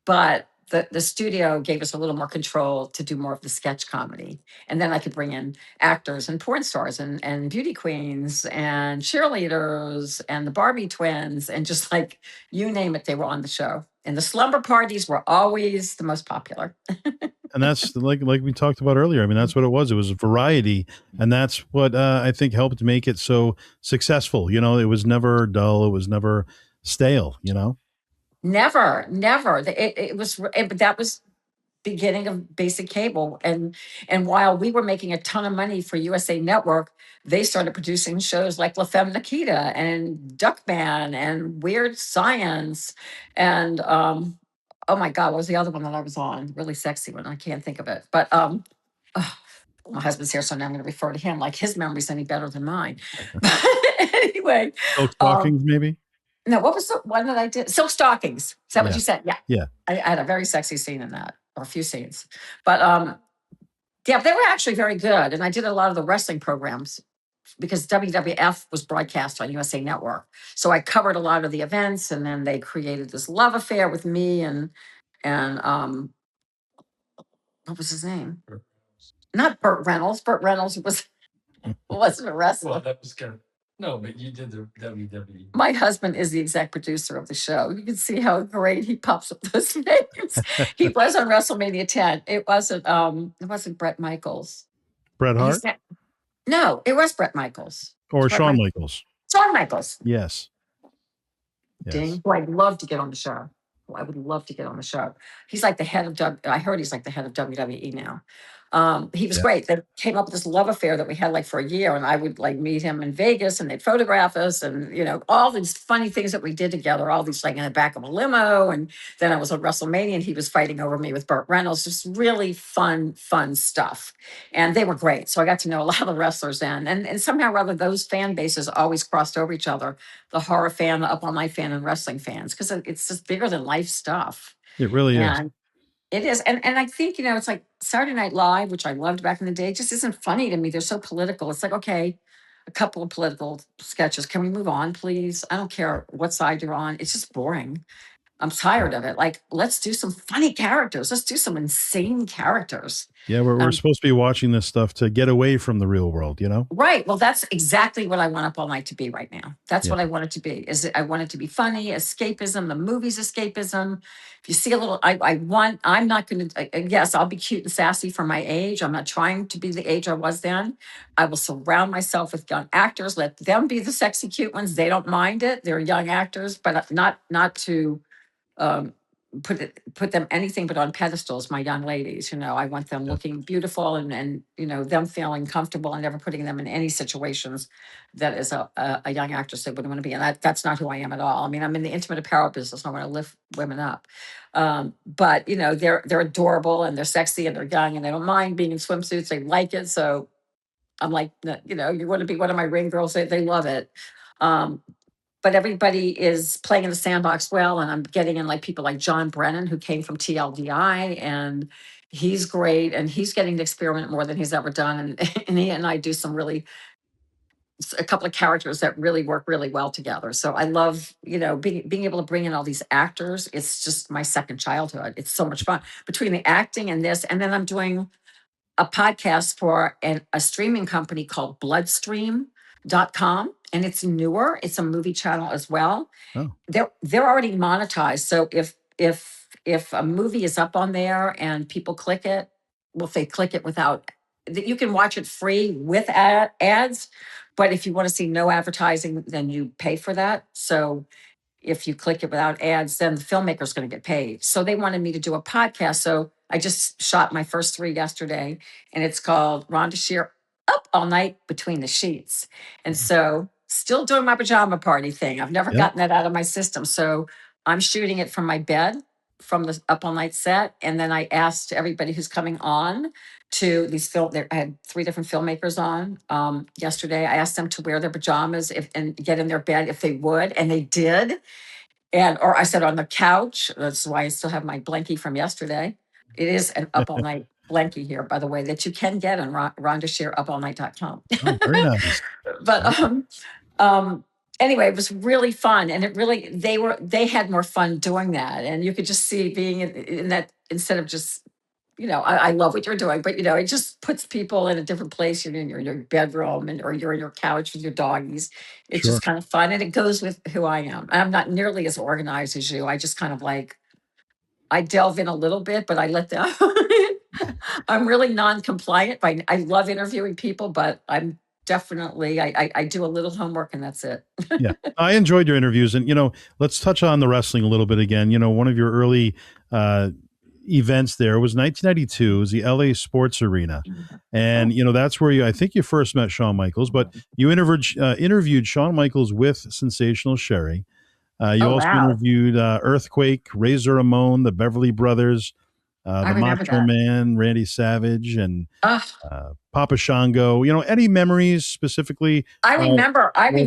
But the studio gave us a little more control to do more of the sketch comedy. And then I could bring in actors and porn stars and beauty queens and cheerleaders and the Barbie twins and just like you name it, they were on the show. And the slumber parties were always the most popular. And that's like we talked about earlier. I mean, that's what it was. It was variety, and that's what I think helped make it so successful. You know, it was never dull. It was never stale. You know. Never, never. But that was beginning of basic cable. And while we were making a ton of money for USA Network, they started producing shows like La Femme Nikita and Duckman and Weird Science. And oh my God, what was the other one that I was on? Really sexy one. I can't think of it. But oh, my husband's here, so now I'm going to refer to him like his memory's any better than mine. But anyway, Silk um, stockings, maybe. no, what was the one that I did? Silk stockings. Is that what Yeah, you said? Yeah. yeah. I had a very sexy scene in that, or a few scenes. But yeah, they were actually very good. And I did a lot of the wrestling programs because WWF was broadcast on USA Network. So I covered a lot of the events, and then they created this love affair with me and what was his name? Not Burt Reynolds. Burt Reynolds wasn't a wrestler. Well, that was kind of, no, but you did the WWE. My husband is the exec producer of the show. You can see how great he pops up those names. He was on WrestleMania 10. It wasn't Bret Michaels. Bret Hart No, it was Bret Michaels. or Bret Shawn Michaels. Shawn Michaels. Yes. Yes. Ding. Oh, I'd love to get on the show. Oh, I would love to get on the show. He's like the head of I heard he's like the head of WWE now. He was Yeah. great. They came up with this love affair that we had like for a year, and I would like meet him in Vegas, and they'd photograph us, and all these funny things that we did together. All these like in the back of a limo, and then I was on WrestleMania, and he was fighting over me with Burt Reynolds. Just really fun stuff, and they were great. So I got to know a lot of the wrestlers then, and somehow or other those fan bases always crossed over each other. The horror fan, the up all night fan, and wrestling fans, because it's just bigger than life stuff. It really is. And it is. And I think, it's like Saturday Night Live, which I loved back in the day, just isn't funny to me. They're so political. It's like, okay, a couple of political sketches. Can we move on, please? I don't care what side you're on. It's just boring. I'm tired of it. Like, let's do some funny characters. Let's do some insane characters. Yeah, we're supposed to be watching this stuff to get away from the real world, Right. Well, that's exactly what I want Up All Night to be right now. That's Yeah. what I want it to be. I want it to be funny, escapism, the movie's escapism. If you see a little, I'm not going to, yes, I'll be cute and sassy for my age. I'm not trying to be the age I was then. I will surround myself with young actors, let them be the sexy, cute ones. They don't mind it. They're young actors, but not to, put them anything but on pedestals, my young ladies. I want them Yeah. looking beautiful and them feeling comfortable and never putting them in any situations that is a young actress they wouldn't want to be in. That's not who I am at all. I mean, I'm in the intimate apparel business. I want to lift women up. But they're adorable and they're sexy and they're young and they don't mind being in swimsuits. They like it. So I'm like, you want to be one of my ring girls. They love it. But everybody is playing in the sandbox well, and I'm getting in like people like John Brennan, who came from TLDI, and he's great, and he's getting to experiment more than he's ever done. And he and I do a couple of characters that really work really well together. So I love, being able to bring in all these actors. It's just my second childhood. It's so much fun between the acting and this, and then I'm doing a podcast for a streaming company called Bloodstream.com, and it's newer. It's a movie channel as well. Oh. They're already monetized. So if a movie is up on there and people click it, well, if they click it without, you can watch it free with ads. But if you want to see no advertising, then you pay for that. So if you click it without ads, then the filmmaker's going to get paid. So they wanted me to do a podcast. So I just shot my first 3 yesterday, and it's called Rhonda Shear Up All Night Between the Sheets. And so still doing my pajama party thing. I've never gotten that out of my system. So I'm shooting it from my bed, from the Up All Night set. And then I asked everybody who's coming on to I had 3 different filmmakers on yesterday. I asked them to wear their pajamas and get in their bed if they would, and they did. Or I said on the couch. That's why I still have my blankie from yesterday. It is an Up All Night blankie here, by the way, that you can get on RhondaShearUpAllNight.com. Oh, very nice. But anyway, it was really fun, and they had more fun doing that, and you could just see being in that instead of just. I love what you're doing, but it just puts people in a different place. You're in your bedroom or you're in your couch with your doggies. It's Sure. just kind of fun. And it goes with who I am. I'm not nearly as organized as you. I just kind of like I delve in a little bit, but I let them. I'm really non-compliant. I love interviewing people, but I'm definitely I do a little homework and that's it. Yeah, I enjoyed your interviews, and let's touch on the wrestling a little bit again. One of your early uh, events there was 1992. It was the LA Sports Arena, and Oh, that's where I think you first met Shawn Michaels, but you interviewed Shawn Michaels with Sensational Sherry. You oh also wow. interviewed Earthquake, Razor Ramon, the Beverly Brothers, I the remember Macho that. Man, Randy Savage, and Ugh. Papa Shango. Any memories specifically? I Working with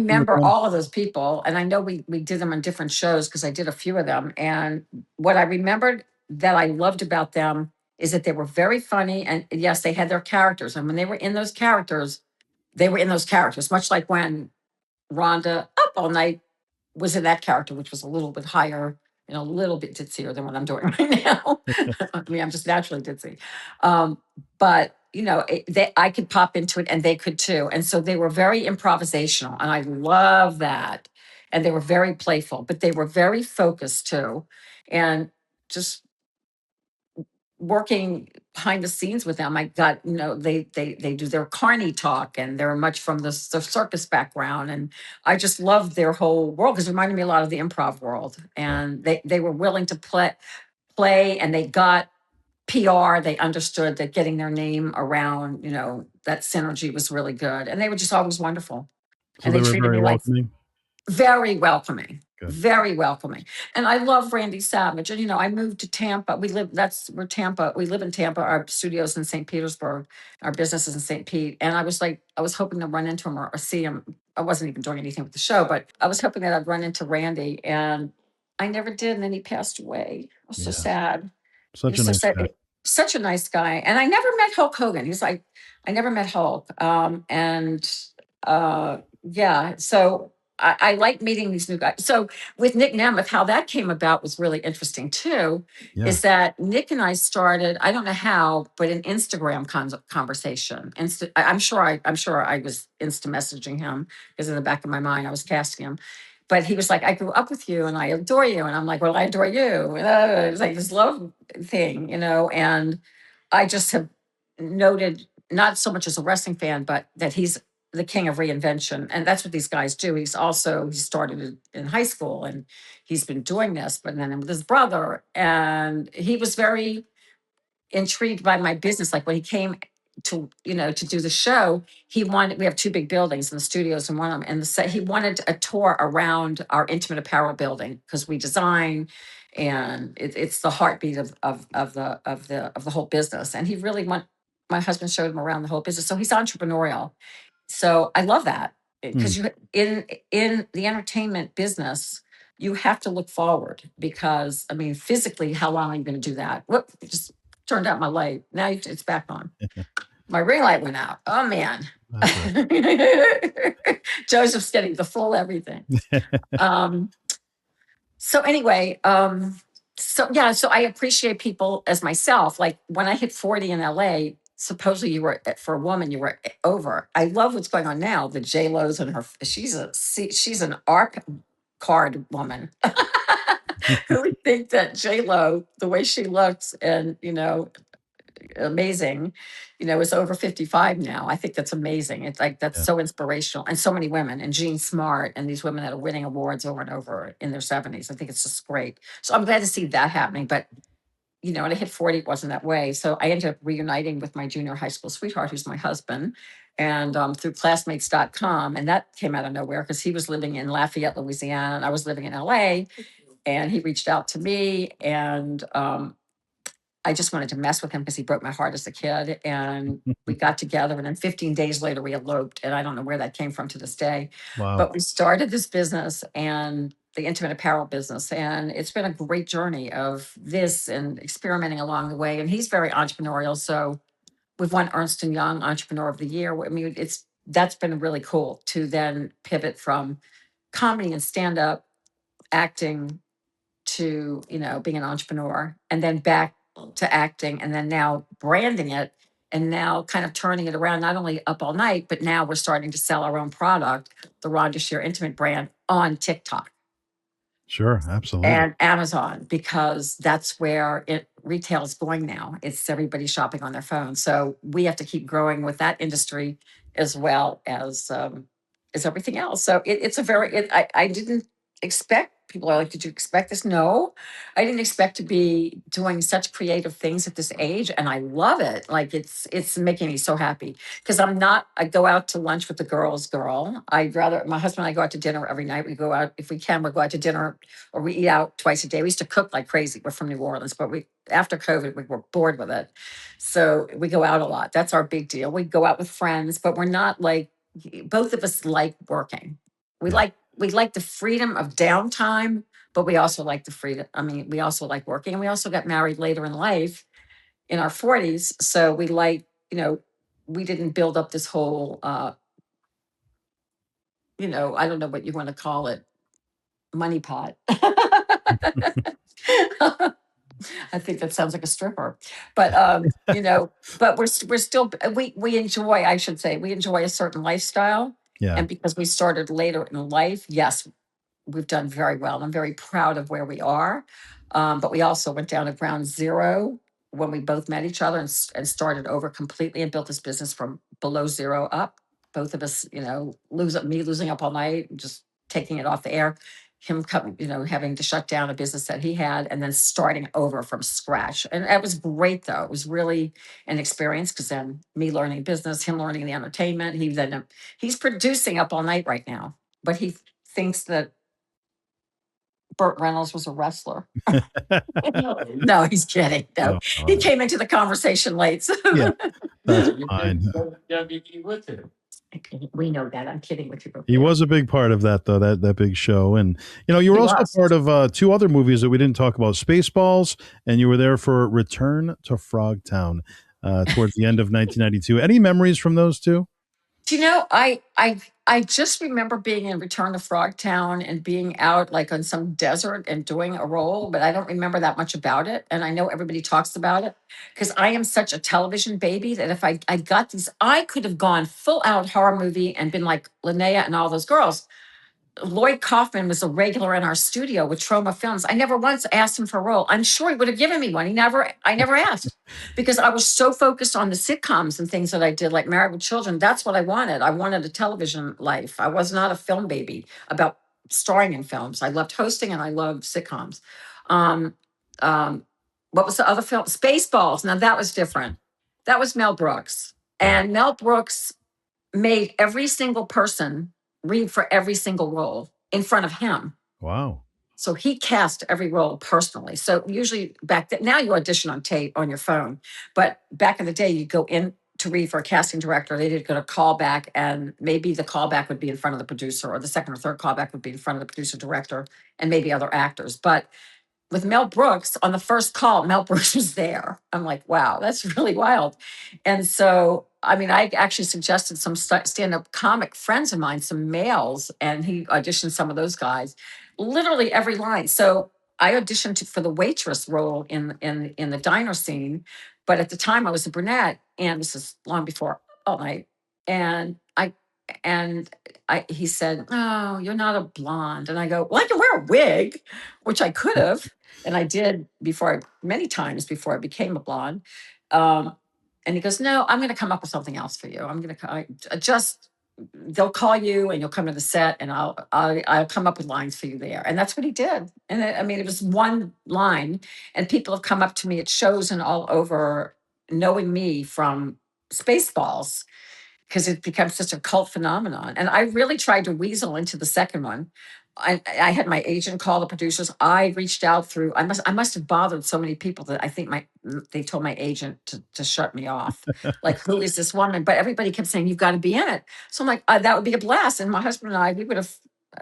remember them? all of those people, and I know we did them on different shows because I did a few of them. And what I remembered that I loved about them is that they were very funny, and yes, they had their characters. And when they were in those characters, they were in those characters, much like when Rhonda Up All Night was in that character, which was a little bit higher and a little bit ditzier than what I'm doing right now. I mean, I'm just naturally ditzy. Um, but I could pop into it and they could too. And so they were very improvisational and I love that. And they were very playful, but they were very focused too. And just working behind the scenes with them, I got, they do their carny talk and they're much from the circus background. And I just loved their whole world because it reminded me a lot of the improv world. Yeah. And they were willing to play and they got PR. They understood that getting their name around, that synergy was really good. And they were just always wonderful. So And they they were treated very me like welcoming. very welcoming, Good. very welcoming. And I love Randy Savage. And, I moved to Tampa. We're Tampa. We live in Tampa. Our studio's in St. Petersburg. Our business is in St. Pete. And I was hoping to run into him or see him. I wasn't even doing anything with the show, but I was hoping that I'd run into Randy. And I never did. And then he passed away. It was so Yeah. sad. He Such a was so nice sad. guy. Such a nice guy. And I never met Hulk Hogan. He's like, I never met Hulk. Yeah. So I like meeting these new guys. So with Nick Nemeth, how that came about was really interesting too. Yeah. Is that Nick and I started? I don't know how, but an Instagram conversation. I'm sure I was insta messaging him because in the back of my mind I was casting him. But he was like, I grew up with you and I adore you. And I'm like, well, I adore you. It was like this love thing, and I just have noted, not so much as a wrestling fan, but that he's the king of reinvention. And that's what these guys do. He started in high school and he's been doing this, but then with his brother. And he was very intrigued by my business. Like when he came to do the show, we have two big buildings in the studios and one of them, and he wanted a tour around our intimate apparel building because we design and it's the heartbeat of the whole business. And my husband showed him around the whole business. So he's entrepreneurial. So I love that Hmm. because in the entertainment business, you have to look forward because I mean, physically, how long are you going to do that? Whoop, it just turned out my light. Now it's back on. My ring light went out. Oh man. That's all right. Joseph's getting the full everything. Um, so anyway, so yeah, so I appreciate people as myself. Like when I hit 40 in LA, supposedly you were for a woman, you were over. I love what's going on now. The J Lo's and she's an ARP card woman. Who would think that J Lo, the way she looks and amazing, is over 55 now. I think that's amazing. It's like that's Yeah. so inspirational. And so many women and Jean Smart and these women that are winning awards over and over in their 70s. I think it's just great. So I'm glad to see that happening. But when I hit 40, it wasn't that way. So I ended up reuniting with my junior high school sweetheart, who's my husband, and through classmates.com. And that came out of nowhere because he was living in Lafayette, Louisiana, and I was living in LA. And he reached out to me and I just wanted to mess with him because he broke my heart as a kid. And we got together. And then 15 days later, we eloped. And I don't know where that came from to this day. Wow. But we started this business and the intimate apparel business. And it's been a great journey of this and experimenting along the way. And he's very entrepreneurial. So we've won Ernst and Young Entrepreneur of the Year. I mean, that's been really cool to then pivot from comedy and stand up acting to being an entrepreneur and then back to acting and then now branding it and now kind of turning it around, not only Up All Night, but now we're starting to sell our own product, the Rhonda Shear Intimate brand, on TikTok. Sure, absolutely. and Amazon, because that's where retail is going now. It's everybody shopping on their phone. So we have to keep growing with that industry as well as everything else. So it's a very, I didn't expect, people are like, did you expect this? No, I didn't expect to be doing such creative things at this age. And I love it. Like it's making me so happy because I go out to lunch with the girl. I'd rather, my husband and I go out to dinner every night. We go out, if we can, we go out to dinner or we eat out twice a day. We used to cook like crazy. We're from New Orleans, but after COVID, we were bored with it. So we go out a lot. That's our big deal. We go out with friends, but we're not like, both of us like working. Yeah. We like the freedom of downtime, but we also like the freedom. I mean, we also like working, and we also got married later in life in our 40s. So we like, we didn't build up this whole, I don't know what you want to call it, money pot. I think that sounds like a stripper, but but we're still we enjoy. I should say we enjoy a certain lifestyle, Yeah. and because we started later in life, yes, we've done very well. I'm very proud of where we are, but we also went down to ground zero when we both met each other and started over completely and built this business from below zero up. Both of us, losing up all night, just taking it off the air, him coming, having to shut down a business that he had and then starting over from scratch. And it was great though. It was really an experience because then me learning business, him learning the entertainment. He's producing up all night right now, but he thinks that Burt Reynolds was a wrestler. No, he's kidding. No, he came into the conversation late. So. Yeah, that's fine. With it. We know that. I'm kidding with you. He was a big part of that, though, that big show. And, you were He also was. part of two other movies that we didn't talk about, Spaceballs, and you were there for Return to Frogtown towards the end of 1992. Any memories from those two? Do you know, I just remember being in Return to Frogtown and being out like on some desert and doing a role, but I don't remember that much about it. And I know everybody talks about it because I am such a television baby that if I got these, I could have gone full out horror movie and been like Linnea and all those girls. Lloyd Kaufman was a regular in our studio with Trauma Films. I never once asked him for a role. I'm sure he would have given me one. I never asked because I was so focused on the sitcoms and things that I did, like Married with Children. That's what I wanted. I wanted a television life. I was not a film baby about starring in films. I loved hosting and I loved sitcoms. Um, what was the other film? Spaceballs. Now that was different. That was Mel Brooks. And Mel Brooks made every single person read for every single role in front of him. Wow. So he cast every role personally. So usually back then, now you audition on tape on your phone, but back in the day, you go in to read for a casting director. They did get a callback, and maybe the callback would be in front of the producer, or the second or third callback would be in front of the producer director, and maybe other actors. But with Mel Brooks, on the first call, Mel Brooks was there. I'm like, wow, that's really wild. And so, I mean, I actually suggested some stand-up comic friends of mine, some males, and he auditioned some of those guys, literally every line. So I auditioned for the waitress role in the diner scene, but at the time I was a brunette, and this is long before All Night, and he said, "Oh, you're not a blonde," and I go, "Well, I can wear a wig," which I could have. And I did many times before I became a blonde. And he goes, "No, I'm going to come up with something else for you. I'm going to they'll call you and you'll come to the set and I'll come up with lines for you there." And that's what he did. And I mean, it was one line, and people have come up to me at shows and all over knowing me from Spaceballs because it becomes such a cult phenomenon. And I really tried to weasel into the second one. I had my agent call the producers. I reached out through. I must have bothered so many people that I think they told my agent to shut me off. Like, who is this woman? But everybody kept saying, "You've got to be in it." So I'm like, that would be a blast. And my husband and I, we would have.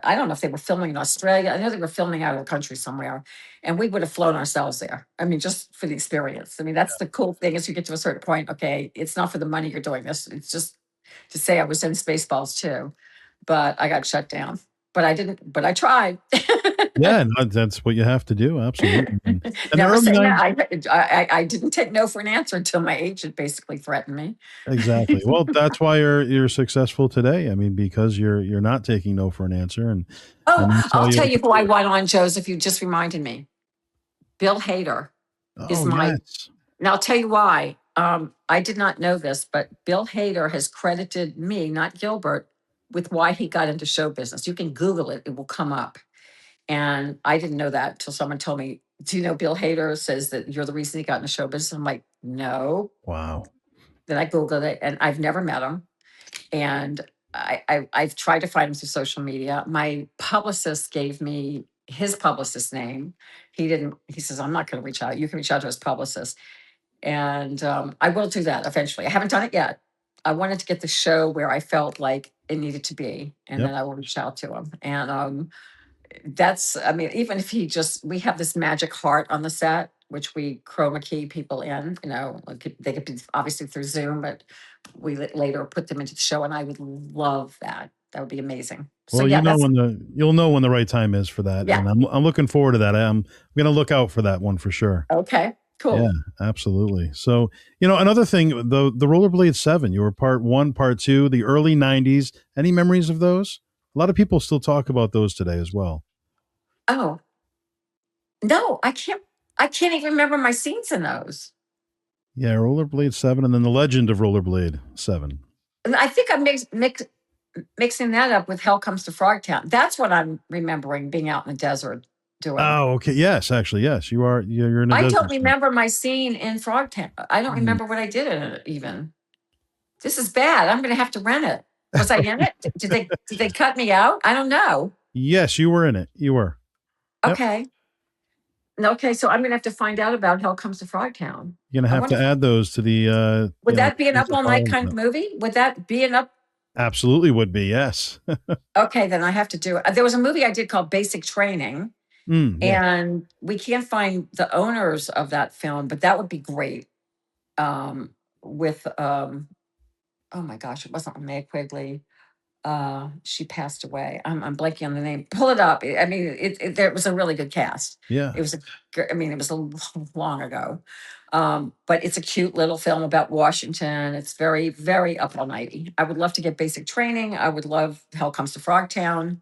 I don't know if they were filming in Australia. I know they were filming out of the country somewhere, and we would have flown ourselves there. I mean, just for the experience. I mean, that's the cool thing is you get to a certain point. Okay, it's not for the money you're doing this. It's just to say I was in Spaceballs too, but I got shut down. But I didn't, but I tried. Yeah, no, that's what you have to do. Absolutely. And the Never early say no. 90s. I didn't take no for an answer until my agent basically threatened me. Exactly. Well, that's why you're successful today. I mean, because you're not taking no for an answer, Oh, and you tell I'll you tell what you to who I do. won on, Joseph. You just reminded me. Bill Hader is Oh, my, yes. and I'll tell you why. I did not know this, but Bill Hader has credited me, not Gilbert, with why he got into show business. You can Google it, it will come up. And I didn't know that until someone told me, do you know Bill Hader says that you're the reason he got into show business? I'm like, no. Wow. Then I Googled it and I've never met him. And I've tried to find him through social media. My publicist gave me his publicist's name. He didn't, he says, I'm not going to reach out. You can reach out to his publicist. And I will do that eventually. I haven't done it yet. I wanted to get the show where I felt like it needed to be. And Yep. then I will reach out to him. And that's, I mean, even if he just, we have this magic heart on the set, which we chroma key people in, like they could be obviously through Zoom, but we later put them into the show, and I would love that. That would be amazing. So Well, yeah, that's, you'll know when the right time is for that, yeah. and I'm looking forward to that. I'm going to look out for that one for sure. Okay, Yeah, cool. absolutely. So, another thing, the Rollerblade 7, you were part 1, part 2, the early 90s. Any memories of those? A lot of people still talk about those today as well. Oh, no, I can't even remember my scenes in those. Yeah, Rollerblade 7 and then the Legend of Rollerblade 7. And I think I'm mixing that up with Hell Comes to Frogtown. That's what I'm remembering, being out in the desert doing. Oh, okay. Yes, actually, yes. You're in a I desert don't scene. remember my scene in Frogtown. I don't Hmm. remember what I did in it even. This is bad. I'm going to have to rent it. Was I in it? Did they cut me out? I don't know. Yes, you were in it. You were. Yep. Okay. Okay, so I'm going to have to find out about Hell Comes to Frogtown. You're gonna I have to wonder, add those to the would that be an things up to all night follow kind of now. movie? Would that be an up? Absolutely would be, yes. Okay, then I have to do it. There was a movie I did called Basic Training, Yeah. and we can't find the owners of that film, but that would be great. With oh my gosh, it wasn't May Quigley. She passed away. I'm blanking on the name. Pull it up. I mean, there was a really good cast. Yeah. It was I mean, it was long ago. But it's a cute little film about Washington. It's very, very up all nighty. I would love to get Basic Training. I would love Hell Comes to Frogtown.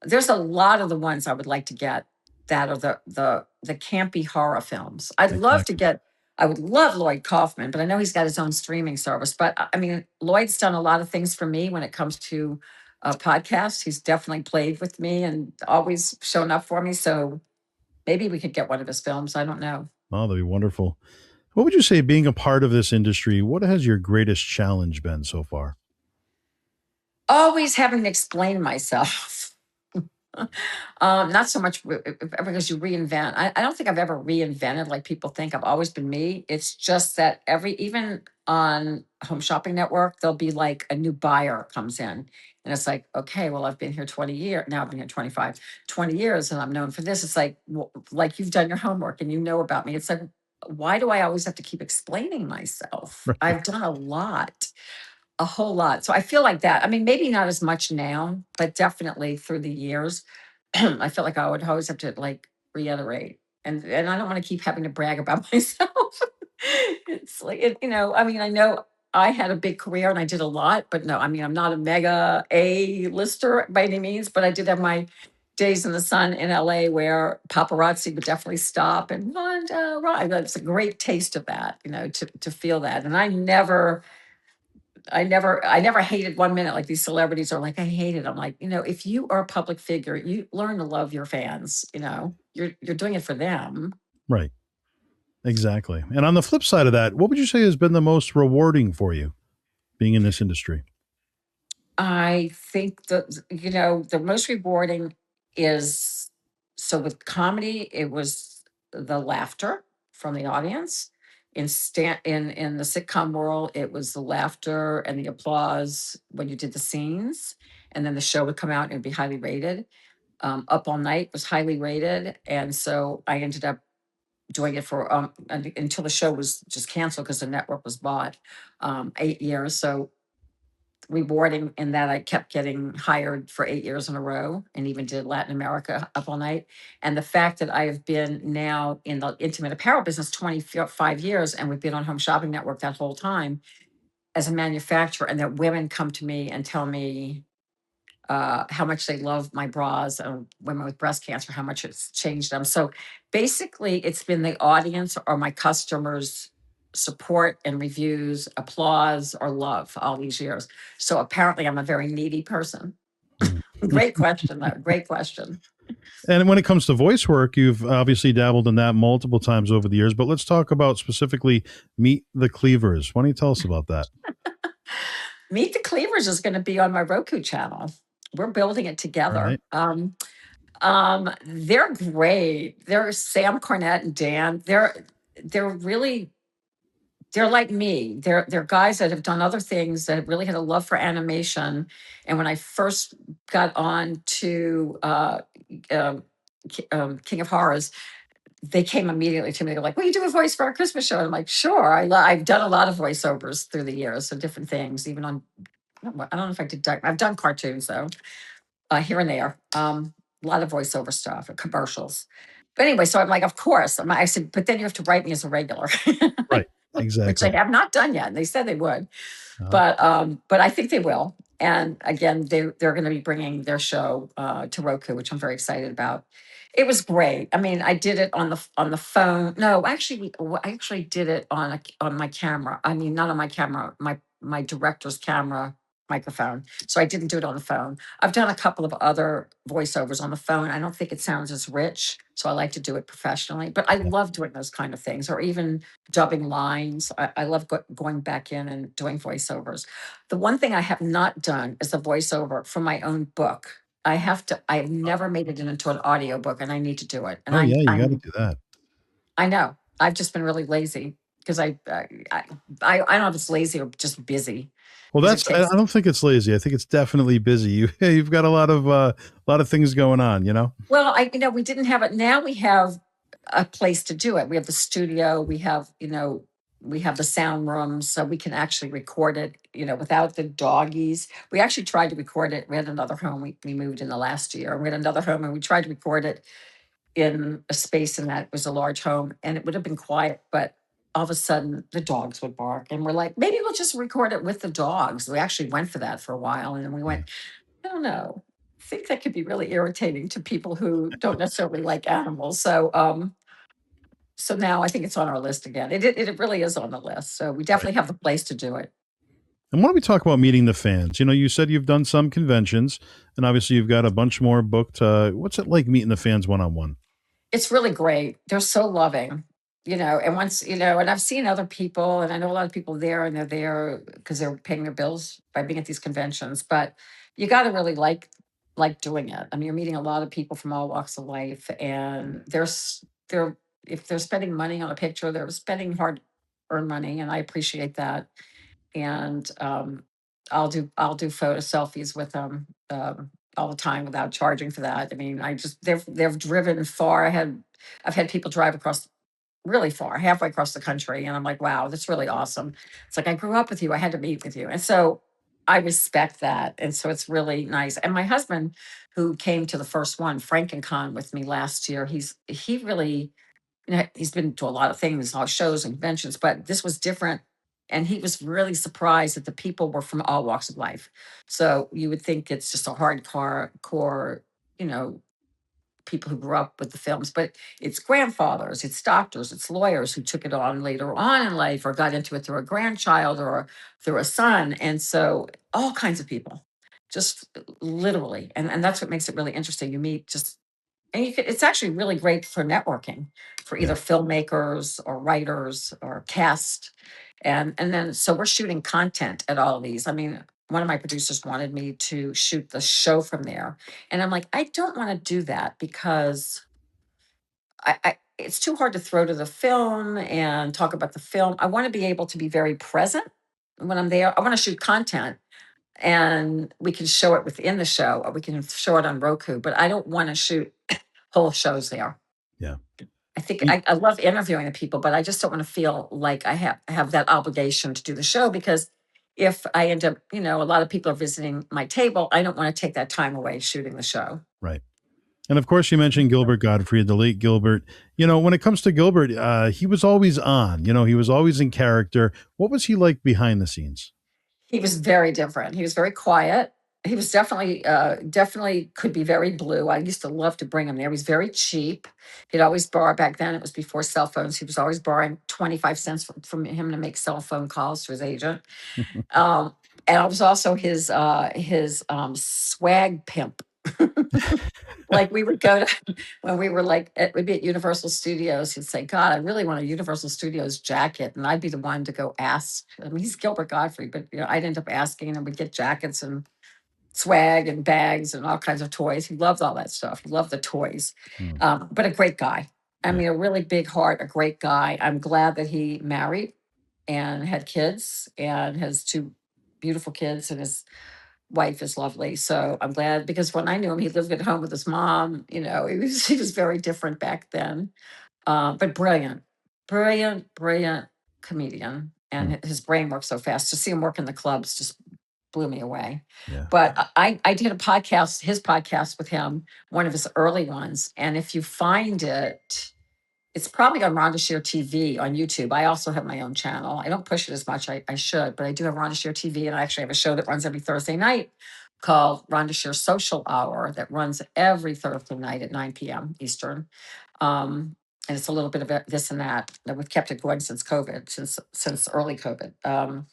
There's a lot of the ones I would like to get that are the campy horror films. I'd love to Exactly. get. I would love Lloyd Kaufman, but I know he's got his own streaming service. But I mean, Lloyd's done a lot of things for me when it comes to podcasts. He's definitely played with me and always shown up for me. So maybe we could get one of his films. I don't know. Oh, that'd be wonderful. What would you say, being a part of this industry, what has your greatest challenge been so far? Always having to explain myself. Not so much because you reinvent. I don't think I've ever reinvented like people think. I've always been me. It's just that even on Home Shopping Network, there'll be like a new buyer comes in. And it's like, okay, well, I've been here 20 years. Now I've been here 25, 20 years, and I'm known for this. It's like, well, like you've done your homework and you know about me. It's like, why do I always have to keep explaining myself? Right. I've done a whole lot. So I feel like that. I mean, maybe not as much now, but definitely through the years, I felt like I would always have to like reiterate, and I don't want to keep having to brag about myself. It's like I mean, I know I had a big career and I did a lot, but no, I mean, I'm not a mega A lister by any means, but I did have my days in the sun in LA where paparazzi would definitely stop and Rhonda, right. That's a great taste of that, to feel that. And I never hated 1 minute like these celebrities are like, I hate it. I'm like, if you are a public figure, you learn to love your fans, you're doing it for them. Right. Exactly. And on the flip side of that, what would you say has been the most rewarding for you being in this industry? I think the most rewarding is, so with comedy, it was the laughter from the audience. In the sitcom world, it was the laughter and the applause when you did the scenes, and then the show would come out and it'd be highly rated. Up All Night was highly rated, and so I ended up doing it for until the show was just canceled because the network was bought, 8 years. So rewarding in that I kept getting hired for 8 years in a row and even did Latin America up all night. And the fact that I have been now in the intimate apparel business 25 years, and we've been on Home Shopping Network that whole time as a manufacturer, and that women come to me and tell me how much they love my bras, women with breast cancer, how much it's changed them. So basically, it's been the audience or my customers' support and reviews, applause, or love all these years. So apparently, I'm a very needy person. Great question, though. Great question. And when it comes to voice work, you've obviously dabbled in that multiple times over the years, but let's talk about specifically Meet the Cleavers. Why don't you tell us about that? Meet the Cleavers is going to be on my Roku channel. We're building it All together. right. They're great. They're Sam Cornett and Dan. They're really they're like me. They're guys that have done other things, that have really had a love for animation. And when I first got on to King of Horrors, they came immediately to me. They're like, "Will you do a voice for our Christmas show?" And I'm like, "Sure." I've done a lot of voiceovers through the years, so different things. Even on, I don't know if I did. I've done cartoons though, here and there. A lot of voiceover stuff, commercials. But anyway, so I'm like, of course. I said, but then you have to write me as a regular, Right. which I Exactly. have not done yet. And they said they would, Uh-huh. but I think they will. And again, they're going to be bringing their show to Roku, which I'm very excited about. It was great. I mean, I did it on the phone. No, actually, I actually did it on my camera. I mean, not on my camera, my director's camera microphone. So I didn't do it on the phone. I've done a couple of other voiceovers on the phone. I don't think it sounds as rich, so I like to do it professionally. But I Yeah. love doing those kind of things, or even dubbing lines. I love going back in and doing voiceovers. The one thing I have not done is a voiceover for my own book. I've never made it into an audiobook, and I need to do it. And Oh, yeah, you got to do that. I know I've just been really lazy because I don't know if it's lazy or just busy. Well, Because it I takes don't think it's lazy. I think it's definitely busy. You've got a lot of things going on, you know? Well, we didn't have it. Now we have a place to do it. We have the studio. We have the sound room, so we can actually record it, without the doggies. We actually tried to record it. We had another home. We moved in the last year. We had another home, and we tried to record it in a space, and that was a large home, and it would have been quiet, but all of a sudden the dogs would bark, and we're like, maybe we'll just record it with the dogs. We actually went for that for a while, and then we Yeah. went, I don't know. I think that could be really irritating to people who don't necessarily like animals. So now I think it's on our list again. It really is on the list. So we Right. definitely have the place to do it. And why don't we talk about meeting the fans? You said you've done some conventions, and obviously you've got a bunch more booked. What's it like meeting the fans one on one? It's really great. They're so loving, and once, and I've seen other people, and I know a lot of people there, and they're there because they're paying their bills by being at these conventions. But you got to really like doing it. I mean, you're meeting a lot of people from all walks of life, and they're if they're spending money on a picture, they're spending hard earned money, and I appreciate that. And I'll do photo selfies with them all the time without charging for that. I mean, they've driven far. I've had people drive across really far, halfway across the country, and I'm like, wow, that's really awesome. It's like I grew up with you. I had to meet with you, and so I respect that, and so it's really nice. And my husband, who came to the first one, FrankenCon, with me last year, he really, he's been to a lot of things, a lot of shows and conventions, but this was different. And he was really surprised that the people were from all walks of life. So you would think it's just a hardcore core, you know, people who grew up with the films, but it's grandfathers, it's doctors, it's lawyers who took it on later on in life or got into it through a grandchild or through a son. And so all kinds of people, just literally. And that's what makes it really interesting. You meet just and it's actually really great for networking for Yeah. either filmmakers or writers or cast. And then so we're shooting content at all of these. I mean, one of my producers wanted me to shoot the show from there. And I'm like, I don't want to do that because it's too hard to throw to the film and talk about the film. I want to be able to be very present when I'm there. I want to shoot content and we can show it within the show or we can show it on Roku, but I don't want to shoot whole shows there. Yeah. I think Y- I love interviewing the people, but I just don't want to feel like I have that obligation to do the show because if I end up, a lot of people are visiting my table, I don't want to take that time away shooting the show. Right. And of course, you mentioned Gilbert Gottfried, the late Gilbert. When it comes to Gilbert, he was always on. He was always in character. What was he like behind the scenes? He was very different. He was very quiet. He was definitely could be very blue. I used to love to bring him there. He was very cheap. He'd always borrow. Back then, it was before cell phones. He was always borrowing 25 cents from him to make cell phone calls to his agent. Um, and I was also his swag pimp. Like we would go to when we were we'd be at Universal Studios. He'd say, "God, I really want a Universal Studios jacket," and I'd be the one to go ask. I mean, he's Gilbert Godfrey, but I'd end up asking, and we'd get jackets and swag and bags and all kinds of toys. He loved all that stuff. He loved the toys, but a great guy. I mean, a really big heart, a great guy. I'm glad that he married and had kids and has two beautiful kids, and his wife is lovely. So I'm glad, because when I knew him, he lived at home with his mom. He was very different back then, but brilliant comedian, and his brain works so fast. To see him work in the clubs just blew me away. Yeah. But I did his podcast with him, one of his early ones, and if you find it, it's probably on Rhonda Shear TV on YouTube. I also have my own channel. I don't push it as much. I should, but I do have Rhonda Shear TV, and I actually have a show that runs every Thursday night called Rhonda Shear Social Hour that runs every Thursday night at 9 p.m. Eastern. And it's a little bit of this and that. We've kept it going since COVID, since early COVID.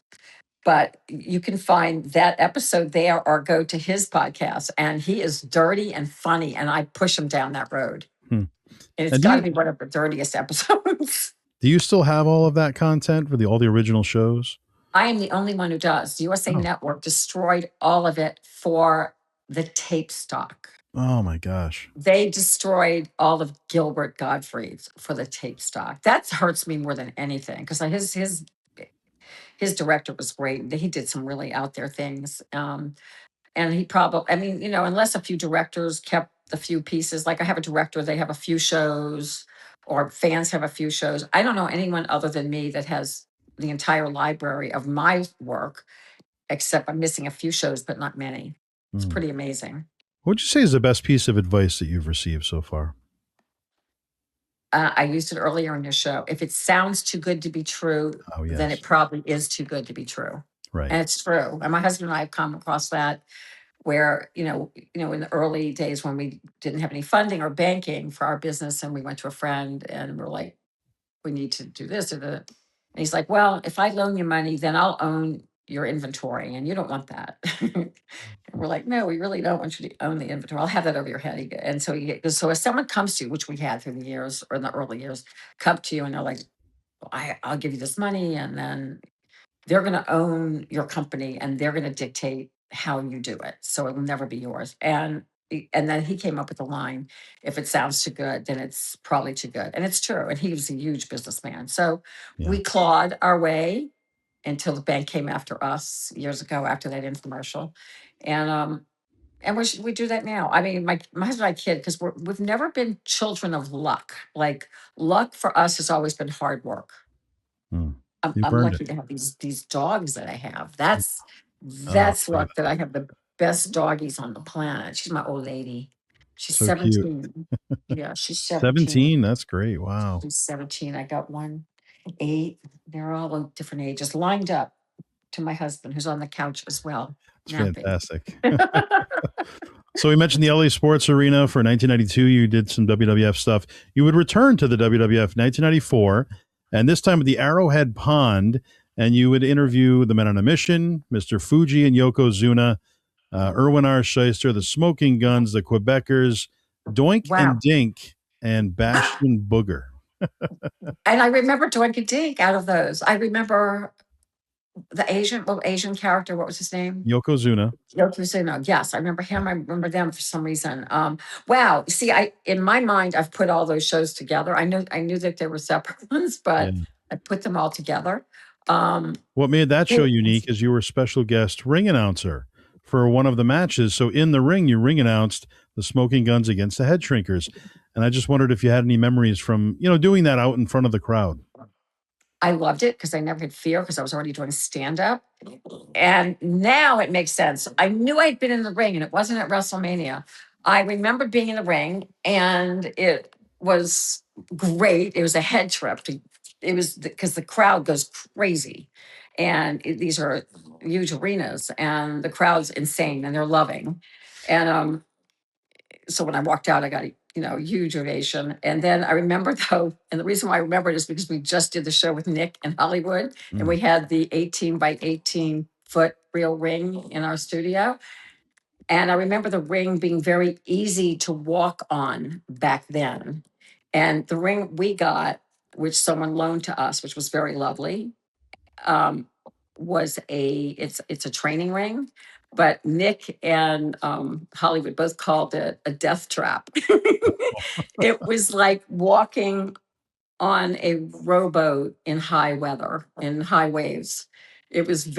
But you can find that episode there or go to his podcast, and he is dirty and funny, and I push him down that road. And it's got to be one of the dirtiest episodes. Do you still have all of that content for all the original shows? I am the only one who does. USA Network destroyed all of it for the tape stock. Oh my gosh. They destroyed all of Gilbert Gottfried's for the tape stock. That hurts me more than anything, because his director was great. He did some really out there things. And he probably, unless a few directors kept the few pieces, like I have a director, they have a few shows, or fans have a few shows. I don't know anyone other than me that has the entire library of my work, except I'm missing a few shows, but not many. It's pretty amazing. What would you say is the best piece of advice that you've received so far? I used it earlier in your show. If it sounds too good to be true, then it probably is too good to be true. Right. And it's true. And my husband and I have come across that, where, in the early days when we didn't have any funding or banking for our business, and we went to a friend and we're like, we need to do this or that. And he's like, well, if I loan you money, then I'll own your inventory, and you don't want that. And we're like, no, we really don't want you to own the inventory. I'll have that over your head. And so if someone comes to you, which we had through the years, or in the early years, come to you and they're like, I'll give you this money, and then they're going to own your company, and they're going to dictate how you do it. So it will never be yours. And then he came up with the line, if it sounds too good, then it's probably too good. And it's true. And he was a huge businessman. So we clawed our way until the bank came after us years ago, after that infomercial. And we do that now. I mean, my husband and I kid, because we've never been children of luck. Like, luck for us has always been hard work. I'm lucky to have these dogs that I have. That's luck, that I have the best doggies on the planet. She's my old lady. She's So 17. Yeah, she's 17. 17? That's great. Wow. She's 17. I got 8. They're all of different ages, lined up to my husband, who's on the couch as well. It's fantastic. So we mentioned the LA Sports Arena for 1992. You did some WWF stuff. You would return to the WWF 1994, and this time at the Arrowhead Pond, and you would interview the Men on a Mission, Mr. Fuji and Yokozuna, Irwin R. Shyster, the Smoking Guns, the Quebecers, Doink and Dink, and Bastion Booger. And I remember Doink and Dink out of those. I remember the Asian character. What was his name? Yokozuna. Yes, I remember him. I remember them for some reason. Wow. See, in my mind, I've put all those shows together. I knew that there were separate ones, but I put them all together. What made that show unique is you were a special guest ring announcer for one of the matches. So in the ring, you ring announced the Smoking Guns against the Head Shrinkers. And I just wondered if you had any memories from, doing that out in front of the crowd. I loved it because I never had fear because I was already doing stand up. And now it makes sense. I knew I'd been in the ring and it wasn't at WrestleMania. I remember being in the ring and it was great. It was a head trip. It was because the crowd goes crazy. And these are huge arenas and the crowd's insane and they're loving. And so when I walked out, I got a huge ovation. And then I remember though, and the reason why I remember it is because we just did the show with Nick in Hollywood, and we had the 18 by 18-foot real ring in our studio. And I remember the ring being very easy to walk on back then. And the ring we got, which someone loaned to us, which was very lovely, um, was it's a training ring, but Nick and Hollywood both called it a death trap. It was like walking on a rowboat in high weather, in high waves. It was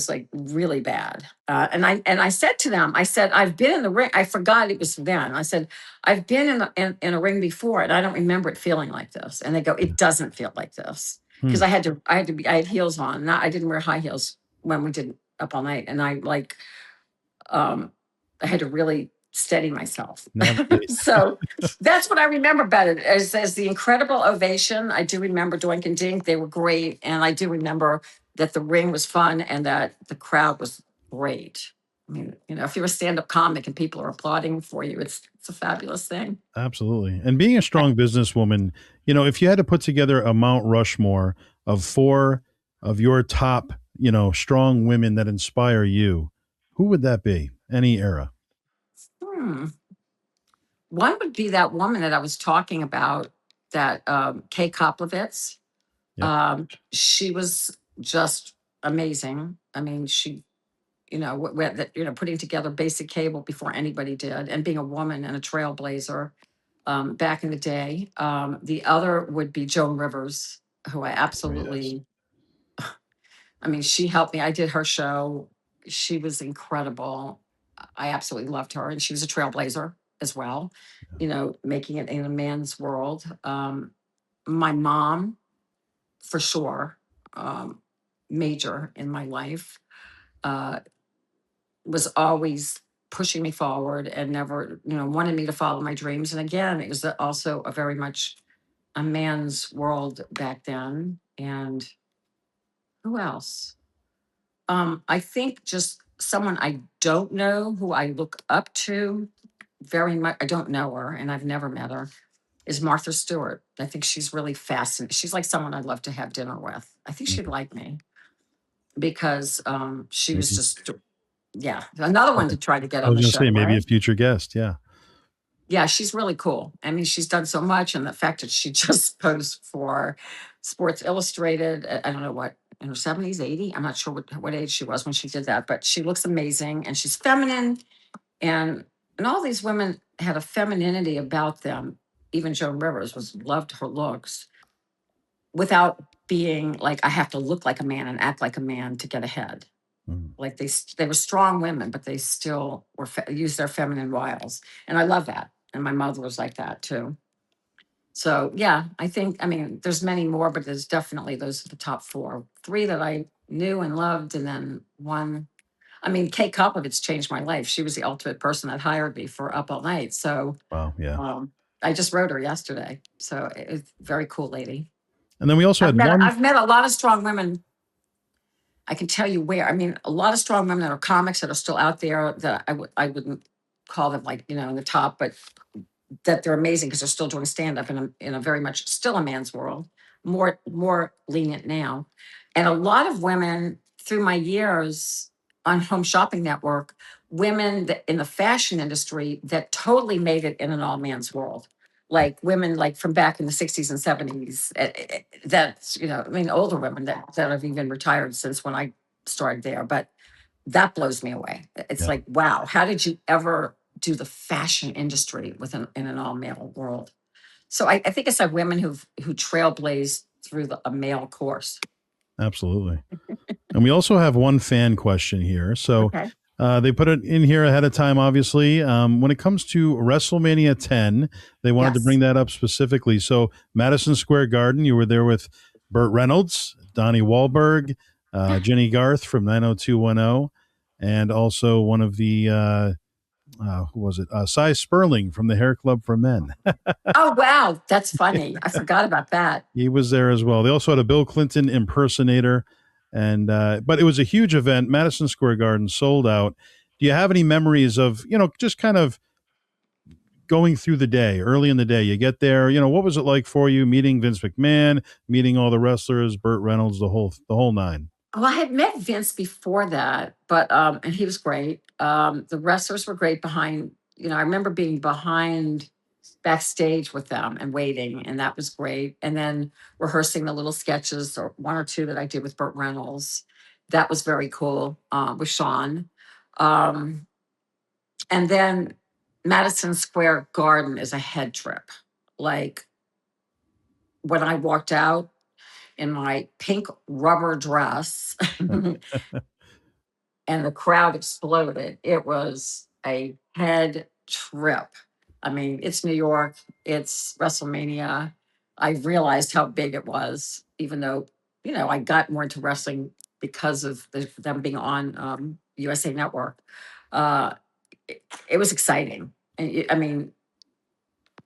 like really bad. And I said to them, I said, I've been in the ring. I forgot it was then. I said, I've been in a ring before and I don't remember it feeling like this. And they go, it doesn't feel like this. Because I had heels on. I didn't wear high heels when we did Up All Night. And I had to really steady myself. So that's what I remember about it as the incredible ovation. I do remember Doink and Dink. They were great. And I do remember that the ring was fun and that the crowd was great. I mean, if you're a stand-up comic and people are applauding for you, it's a fabulous thing. Absolutely. And being a strong businesswoman, if you had to put together a Mount Rushmore of 4 of your top, strong women that inspire you, who would that be? Any era? One would be that woman that I was talking about, that Kay Koplovitz. Yep. She was just amazing. I mean, she, putting together basic cable before anybody did, and being a woman and a trailblazer back in the day. The other would be Joan Rivers, who I absolutely, I mean, she helped me. I did her show. She was incredible. I absolutely loved her. And she was a trailblazer as well, making it in a man's world. My mom, for sure, major in my life, was always pushing me forward and never, wanted me to follow my dreams. And again, it was also a very much a man's world back then. And who else? I think just someone I don't know who I look up to very much. I don't know her and I've never met her. Is Martha Stewart. I think she's really fascinating. She's like someone I'd love to have dinner with. I think she'd like me because she was just, another one to try to get I on was the going to show. say maybe right? a future guest. Yeah. Yeah, she's really cool. I mean, she's done so much, and the fact that she just posed for Sports Illustrated, I don't know what, in her 70s, 80. I'm not sure what age she was when she did that, but she looks amazing and she's feminine. And all these women had a femininity about them. Even Joan Rivers loved her looks without being like, I have to look like a man and act like a man to get ahead. Like they were strong women, but they still used their feminine wiles. And I love that. And my mother was like that too. So yeah, I mean, there's many more, but there's definitely, those are the top 4. 3 that I knew and loved. And then one, I mean, Kate Koplovitz changed my life. She was the ultimate person that hired me for Up All Night. So Wow. Yeah. I just wrote her yesterday. So it's a very cool lady. And then we also had one. I've met a lot of strong women. I can tell you where. I mean, a lot of strong women that are comics that are still out there that I wouldn't call them like, in the top, but that they're amazing because they're still doing stand-up in a very much still a man's world, more lenient now. And a lot of women through my years on Home Shopping Network, women that in the fashion industry that totally made it in an all man's world. Like women like from back in the 60s and 70s, that's, I mean, older women that have even retired since when I started there. But that blows me away. It's like, wow, how did you ever do the fashion industry in an all male world? So I think it's like women who trailblazed through a male course. Absolutely. And we also have one fan question here. So Okay. they put it in here ahead of time, obviously. When it comes to WrestleMania 10, they wanted to bring that up specifically. So Madison Square Garden, you were there with Burt Reynolds, Donnie Wahlberg, Jenny Garth from 90210, and also one of the who was it? Cy Sperling from the Hair Club for Men. Oh, wow. That's funny. I forgot about that. He was there as well. They also had a Bill Clinton impersonator, and but it was a huge event. Madison Square Garden sold out. Do you have any memories of just kind of going through the day, early in the day? You get there. What was it like for you meeting Vince McMahon, meeting all the wrestlers, Burt Reynolds, the whole nine? Well, I had met Vince before that, but and he was great. The wrestlers were great behind, I remember being behind backstage with them and waiting, and that was great. And then rehearsing the little sketches or one or two that I did with Burt Reynolds. That was very cool with Sean. Um, and then Madison Square Garden is a head trip. Like when I walked out in my pink rubber dress and the crowd exploded. It was a head trip. I mean, it's New York, it's WrestleMania. I realized how big it was, even though, I got more into wrestling because of them being on USA Network. Uh, it was exciting. And I mean,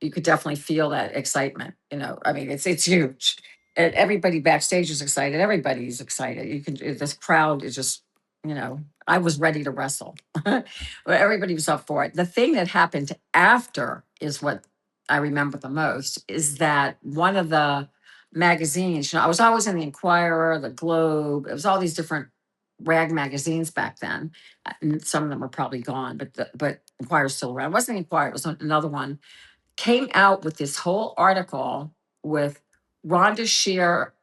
you could definitely feel that excitement. I mean, it's huge. And everybody backstage is excited. Everybody's excited. This crowd is just, I was ready to wrestle. But everybody was up for it. The thing that happened after is what I remember the most is that one of the magazines, I was always in the Inquirer, the Globe. It was all these different rag magazines back then. And some of them are probably gone, but Inquirer's still around. It wasn't the Inquirer, it was another one. Came out with this whole article with Rhonda Shear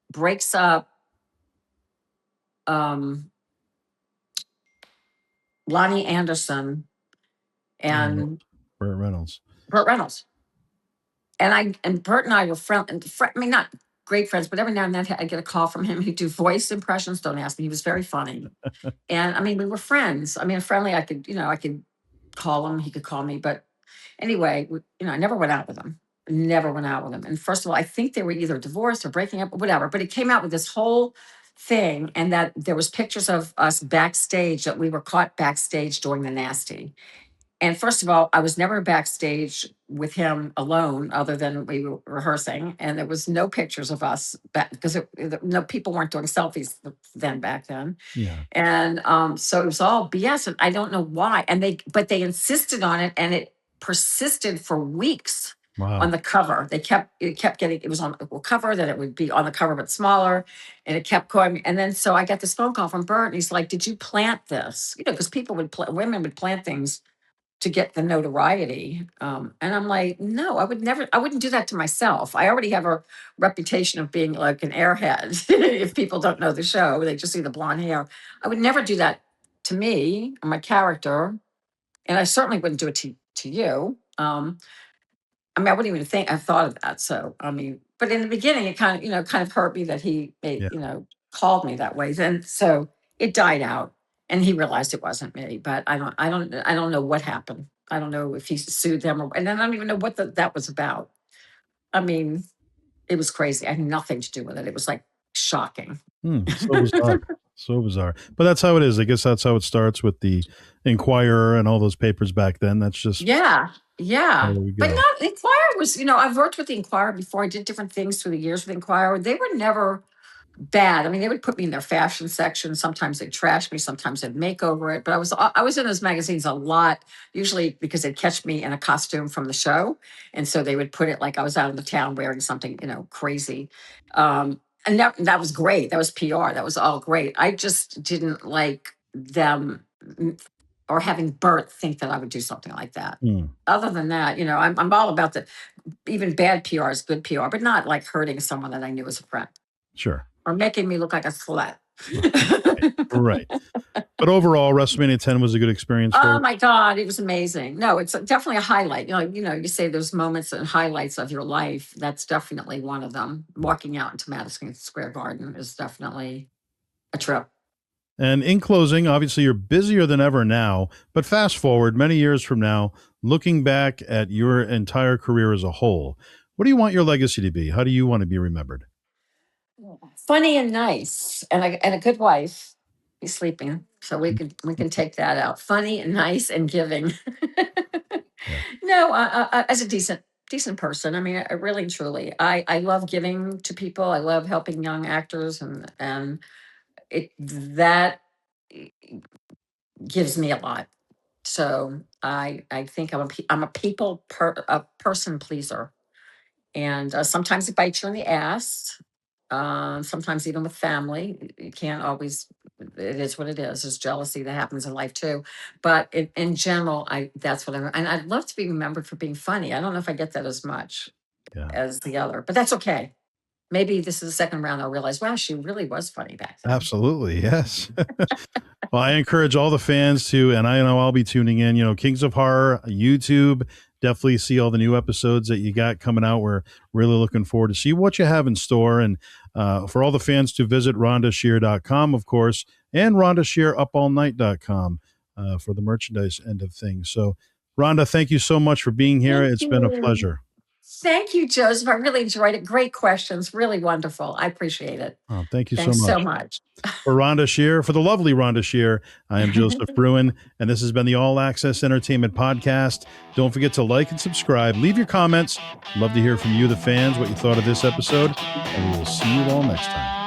breaks up um, Lonnie Anderson and Burt Reynolds. Burt Reynolds. And Burt and I were friends. I mean, not great friends, but every now and then I get a call from him. He'd do voice impressions. Don't ask me. He was very funny. And I mean, we were friends. I mean, friendly. I could call him. He could call me. But anyway, I never went out with him. Never went out with him. And first of all, I think they were either divorced or breaking up or whatever. But he came out with this whole thing, and that there was pictures of us backstage, that we were caught backstage doing the nasty. And first of all, I was never backstage with him alone, other than we were rehearsing, and there was no pictures of us back because no people weren't doing selfies then back then. Yeah. And so it was all BS, and I don't know why. And they insisted on it, and it persisted for weeks. Wow. On the cover. It kept getting, it was on the cover, then it would be on the cover but smaller, and it kept going. And then so I got this phone call from Bert, and he's like, "Did you plant this?" Because women would plant things to get the notoriety. And I'm like, no, I wouldn't do that to myself. I already have a reputation of being like an airhead. If people don't know the show, they just see the blonde hair. I would never do that to me or my character. And I certainly wouldn't do it to you. I mean, I wouldn't even think I thought of that. So, I mean, but in the beginning, it kind of hurt me that he made, called me that way. Then, so it died out, and he realized it wasn't me. But I don't know what happened. I don't know if he sued them, and then I don't even know what that was about. I mean, it was crazy. I had nothing to do with it. It was like shocking. So bizarre. So bizarre. But that's how it is. I guess that's how it starts with the Inquirer and all those papers back then. That's just Yeah. But not the Inquirer was, I've worked with the Inquirer before. I did different things through the years with the Inquirer. They were never bad. I mean, they would put me in their fashion section. Sometimes they'd trash me. Sometimes they'd make over it. But I was in those magazines a lot, usually because they'd catch me in a costume from the show. And so they would put it like I was out in the town wearing something, crazy. And that was great. That was PR. That was all great. I just didn't like them or having Bert think that I would do something like that. Other than that, I'm all about even bad PR is good PR, but not like hurting someone that I knew as a friend. Sure. Or making me look like a slut. Right. But overall, WrestleMania 10 was a good experience for you? Oh my God, it was amazing. No, it's definitely a highlight. You say there's moments and highlights of your life. That's definitely one of them. Walking out into Madison Square Garden is definitely a trip. And in closing, obviously you're busier than ever now, but fast forward many years from now, looking back at your entire career as a whole, what do you want your legacy to be? How do you want to be remembered? funny and nice, and a good wife. He's sleeping, so we can take that out. Funny and nice and giving. Yeah. No, as a decent person. I mean, I really truly, I love giving to people. I love helping young actors, and it that gives me a lot. So I think I'm a a person pleaser, and sometimes it bites you in the ass. Sometimes even with family, you can't always. It is what it is. There's jealousy that happens in life too, but in general, that's what and I'd love to be remembered for being funny. I don't know if I get that as much Yeah. as the other, but that's okay. Maybe this is the second round. I'll realize, wow, she really was funny back then. Absolutely. Yes. Well, I encourage all the fans to, and I know I'll be tuning in, Kings of Horror, YouTube. Definitely see all the new episodes that you got coming out. We're really looking forward to see what you have in store. And for all the fans to visit rhondashear.com, of course, and rhondashearupallnight.com for the merchandise end of things. So, Rhonda, thank you so much for being here. Thank It's been a you. pleasure. Thank you, Joseph. I really enjoyed it. Great questions. Really wonderful. I appreciate it. Oh, thank you so Thanks so much. much. For Rhonda Shear, for the lovely Rhonda Shear, I am Joseph Bruen, and this has been the All Access Entertainment Podcast. Don't forget to like and subscribe. Leave your comments. Love to hear from you, the fans, what you thought of this episode, and we will see you all next time.